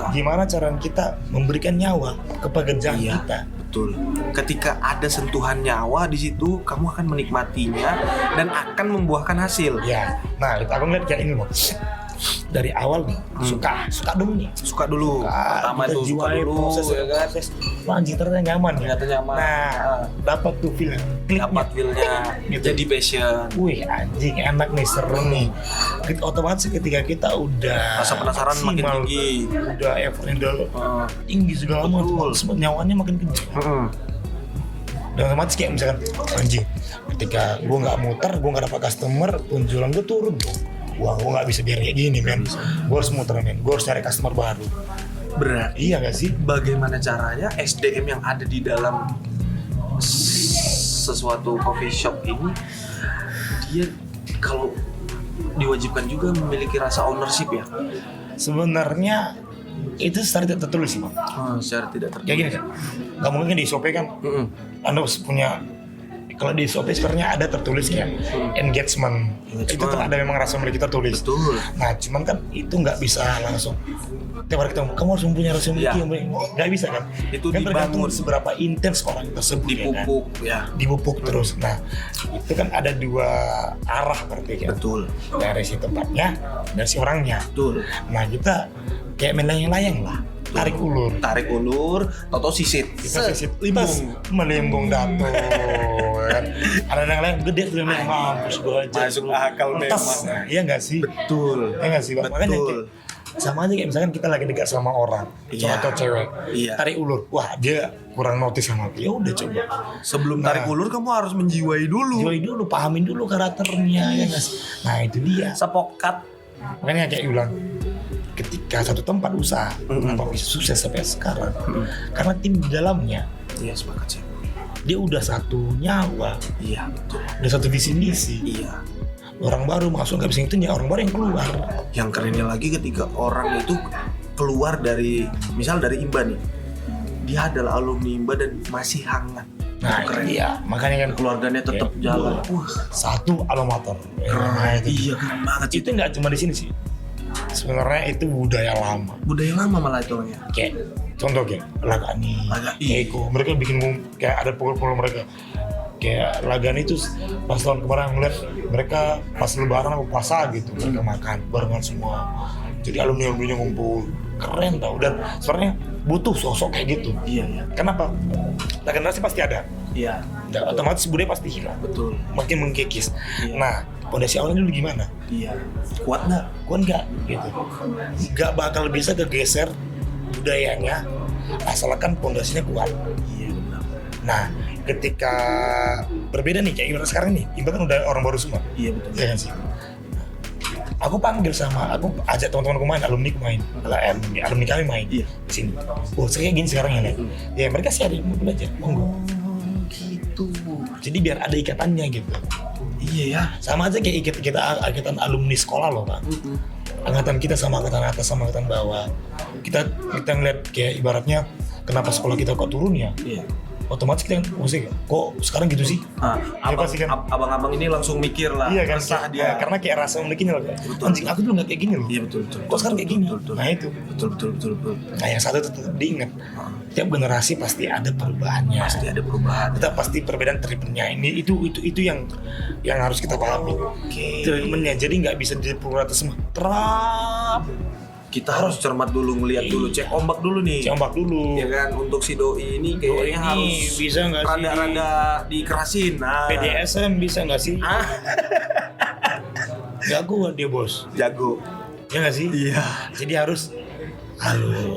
S2: gimana caranya kita memberikan nyawa ke pekerjaan
S3: Iya,
S2: kita.
S3: betul. Ketika ada sentuhan nyawa di situ, kamu akan menikmatinya dan akan membuahkan hasil.
S2: Ya, nah itu aku ngeliat kayak ini loh. Dari awal nih suka dulu nih.
S3: Suka dulu. Pertama
S2: Kita
S3: itu suka
S2: jiwai
S3: dulu,
S2: proses,
S3: ya kan?
S2: proses. Wah, anjing ternyata nyaman ya.
S3: Ternyata nyaman.
S2: Nah, dapat tuh feel kliknya.
S3: Dapat feel-nya,
S2: Gitu.
S3: jadi passion.
S2: Wih anjing enak nih, seru nih. Otomatis ketika kita udah
S3: Rasa penasaran makin
S2: maksimal,
S3: tinggi.
S2: udah effortnya udah
S3: Heeh.
S2: tinggi segala macam, semua nyawanya makin gede.
S3: Heeh.
S2: Dan otomatis kayak misalkan anjing ketika gue nggak muter, gue nggak dapat customer, penjualan gue turun dong. Wah gue nggak bisa biar kayak gini men, gue harus muter men, gue harus cari customer baru.
S3: Berarti
S2: Iya gak sih?
S3: bagaimana caranya SDM yang ada di dalam sesuatu coffee shop ini, dia kalau diwajibkan juga memiliki rasa ownership ya?
S2: Sebenarnya itu secara tidak tertulis sih bang.
S3: Secara tidak tertulis.
S2: Kayak gini kan, nggak mungkin kan di SOP kan, Anda harus punya. Kalau di SOP sebenarnya ada tertulis kayak engagement. Itu tuh ada memang rasa memiliki tertulis.
S3: Betul.
S2: Nah cuman kan itu nggak bisa langsung tiap hari ketemu kamu harus mempunyai rasa memiliki yang baik. Nggak bisa kan?
S3: Itu
S2: kan tergantung
S3: dibangun.
S2: seberapa intens orang tersebut
S3: Dipupuk
S2: ya,
S3: ya.
S2: kan? Dipupuk terus. Nah itu kan ada dua arah berarti kan.
S3: Betul.
S2: Dari si tempatnya dan si orangnya.
S3: Betul.
S2: Nah kita kayak main layang-layang lah. Tarik ulur.
S3: Tarik ulur, toto sisit.
S2: Kita sisi melimbung dato kan. Ada yang lain gede tuh yang mampus gue aja.
S3: Masuk akal
S2: Entas.
S3: memang.
S2: Nah, iya nggak sih?
S3: Betul.
S2: Iya nggak sih? Bang? Makanya
S3: Betul.
S2: kayak, sama aja kayak misalkan kita lagi dekat sama orang,
S3: Iya.
S2: cowok atau cewek,
S3: Iya.
S2: tarik ulur, wah dia kurang notice sama aku, ya udah coba.
S3: Sebelum
S2: Nah.
S3: tarik ulur kamu harus menjiwai dulu.
S2: Jual dulu, pahamin dulu karakternya ya nggak sih? Nah itu dia.
S3: Sepokat.
S2: Makanya kayak bilang, ketika satu tempat usaha, kenapa bisa sukses sampai sekarang? Karena tim di dalamnya
S3: Iya sepakat sih.
S2: dia udah satu nyawa,
S3: Iya betul.
S2: udah satu visi misi.
S3: Iya.
S2: Orang baru masuk nggak bisa ngitunya, orang baru yang keluar.
S3: Yang kerennya lagi ketika orang itu keluar dari, misal dari IMBA nih, dia adalah alumni IMBA dan masih hangat.
S2: Nah
S3: Itu keren.
S2: iya, makanya kan
S3: Keluarganya tetap
S2: Kayak,
S3: jalan.
S2: wah, satu alma mater. Nah,
S3: Iya keren banget sih.
S2: itu nggak cuma di sini sih. Sebenarnya itu budaya lama.
S3: Budaya lama malah itu orangnya.
S2: Kayak contoh kayak Lagani,
S3: Lagani.
S2: Eko, mereka bikin kayak ada pukul-pukul mereka. Kayak Lagani itu pas tahun kemarin ngeliat mereka pas lebaran atau puasa gitu mereka makan barengan semua. Jadi alumni-alumninya ngumpul, keren tau. Dan sebenarnya butuh sosok kayak gitu.
S3: Iya iya.
S2: Kenapa? Regenerasi pasti ada.
S3: Iya.
S2: Dan otomatis budaya pasti hilang.
S3: Betul.
S2: Makin mengkikis.
S3: Iya.
S2: Nah, fondasi awalnya dulu gimana?
S3: Iya. Kuat nggak?
S2: Kuat nggak? Gitu. Nggak bakal bisa kegeser budayanya asalkan fondasinya kuat.
S3: Iya benar.
S2: Nah, ketika berbeda nih kayak gimana sekarang nih, Iba kan udah orang baru semua.
S3: Iya betul.
S2: Iya kan sih? Aku panggil aku ajak teman-temanku main, alumni main, alumni kami main
S3: Iya.
S2: di sini. Oh, saya kayak gini sekarang ya, Nek. Ya mereka sharing, mau belajar, monggo.
S3: Gitu.
S2: Jadi biar ada ikatannya gitu.
S3: Iya ya.
S2: Sama aja kayak ikatan alumni sekolah loh, Pak. Angkatan kita sama angkatan atas sama angkatan bawah. Kita ngeliat kayak ibaratnya kenapa sekolah kita kok turun ya?
S3: Iya.
S2: Otomatis kita musik kok sekarang gitu sih?
S3: Nah,
S2: pasti kan.
S3: abang-abang ini langsung mikir lah.
S2: Iya kan,
S3: Resah
S2: dia. Karena kayak rasa memilikinya loh.
S3: Betul.
S2: Anjing aku dulu nggak kayak gini loh.
S3: Iya betul betul.
S2: Kok sekarang kayak gini?
S3: Betul betul.
S2: Nah itu.
S3: Betul betul betul betul.
S2: Nah yang satu tetap diingat. tiap generasi pasti ada perubahannya.
S1: Pasti ada perubahan.
S2: Kita pasti perbedaan treatmentnya ini itu yang harus kita pahami. Treatmentnya jadi nggak bisa dipukul rata semua.
S1: Kita harus cermat dulu, ngeliat dulu, cek ombak dulu nih.
S2: Cek ombak dulu.
S1: Ya kan, untuk si doi ini kayaknya harus
S2: bisa nggak sih?
S1: rada-rada dikerasin. Nah.
S2: BDSM bisa nggak sih? Jago dia bos.
S1: Jago.
S2: Ya nggak sih?
S1: Iya.
S2: Jadi harus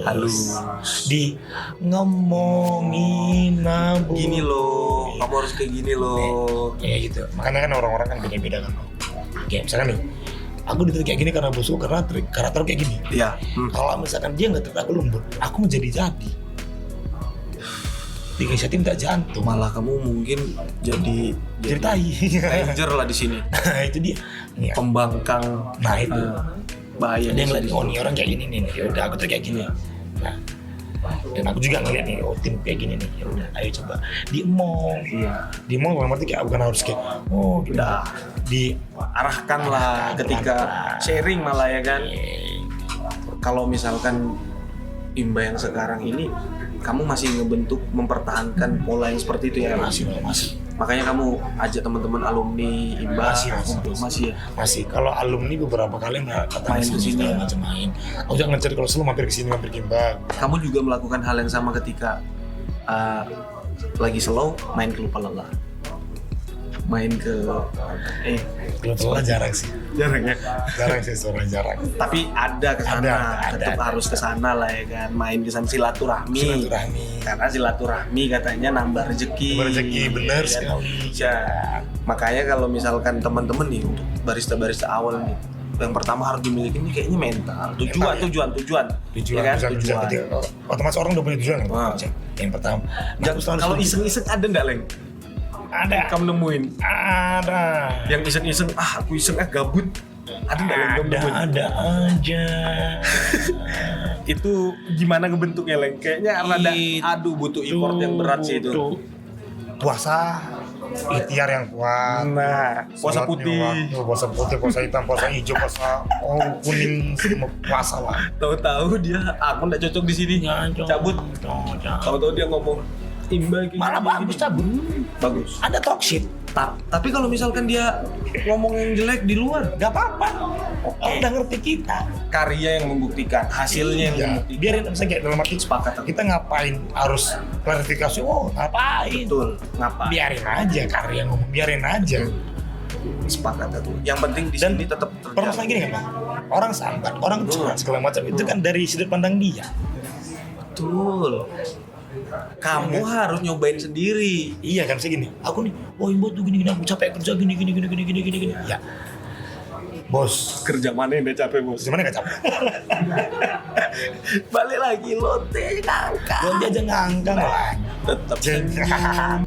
S1: Halus.
S2: di ngomongin nabung.
S1: Gini loh, kamu harus kayak gini loh.
S2: Ya gitu. Makanya kan orang-orang kan beda-beda kan. Kayak misalkan nih, aku dituntut kayak gini karena bosku karena karakter kayak gini.
S1: Iya.
S2: Kalau misalkan dia nggak treat aku lembut, aku menjadi dikasih tim tak jantung.
S1: Malah kamu mungkin jadi
S2: Ceritai.
S1: danger lah di sini.
S2: Nah itu dia. Nih,
S1: Pembangkang.
S2: nah itu.
S1: Bahaya.
S2: Dia
S1: di
S2: ngeliat
S1: situ.
S2: oh nih orang kayak gini nih. Ya udah aku tuh kayak gini. Nah, dan aku juga ngeliat nih oh tim kayak gini nih. Ya udah ayo coba diemong.
S1: Iya.
S2: Diemong berarti kayak bukan harus kayak oh
S1: Udah arahkan lah ketika sharing malah ya kan. Kalau misalkan Imba yang sekarang ini kamu masih ngebentuk mempertahankan pola yang seperti itu ya
S2: masih
S1: makanya kamu ajak teman-teman alumni Imba masih ya
S2: masih kalau alumni beberapa kali main
S1: ke sini
S2: segala
S1: ya.
S2: macam main aku jangan ngejar kalau selalu mampir ke sini mampir ke Imba.
S1: kamu juga melakukan hal yang sama ketika lagi slow main ke lupa lelah main ke
S2: Kebetulan jarang sih
S1: jarang ya
S2: jarang sih seorang jarang
S1: tapi ada kesana
S2: Ada.
S1: tetap harus kesana lah ya kan main kesana silaturahmi karena silaturahmi katanya nambah rezeki
S2: bener
S1: ya kan?
S2: sekali
S1: Ya, makanya kalau misalkan teman-teman nih untuk barista-barista awal nih yang pertama harus dimiliki ini kayaknya mental tujuan ya kan?
S2: tujuan. Otomatis orang udah punya tujuan kan?
S1: Wah.
S2: Yang pertama
S1: Kalau iseng-iseng ada nggak Leng?
S2: ada
S1: Kamu nemuin
S2: ada
S1: yang iseng-iseng aku iseng gabut ada nggak Leng? Kamu nemuin?
S2: ada aja
S1: Itu gimana ngebentuknya Leng? Kayaknya rada butuh effort yang berat sih itu.
S2: Puasa ikhtiar yang kuat.
S1: Nah, puasa
S2: Sholat
S1: putih.
S2: lima waktu, puasa putih, puasa hitam, puasa hijau, puasa kuning, semua puasa lah.
S1: Tahu-tahu dia aku nggak cocok di sini. Cabut. Tahu-tahu dia ngomong Imba gini.
S2: Malah bagus cabut.
S1: Bagus.
S2: Ada talk shit.
S1: Tapi kalau misalkan dia ngomong yang jelek di luar,
S2: Gak apa-apa. Orang udah ngerti kita.
S1: karya yang membuktikan, hasilnya yang
S2: Iya.
S1: membuktikan.
S2: Biarin misalnya kayak dalam arti
S1: Sepakat aku.
S2: kita ngapain harus klarifikasi. Oh ngapain?
S1: Betul. Ngapa?
S2: Biarin aja karya ngomong. Biarin aja.
S1: Sepakat aku. Yang penting di
S2: Dan
S1: sini tetap
S2: permasalahan gini kan Bang? Orang sambat, orang curhat segala macam itu kan dari sudut pandang dia.
S1: Betul. Kamu harus nyobain sendiri.
S2: Iya kan segini. Aku nih, oh Imbo tuh gini, aku capek kerja gini. Ya, bos.
S1: Kerja mana yang udah capek bos?
S2: Gimana gak capek?
S1: Balik lagi lote ngangkat.
S2: Lonte aja ngangkang lah.
S1: Tetap
S2: Jangan.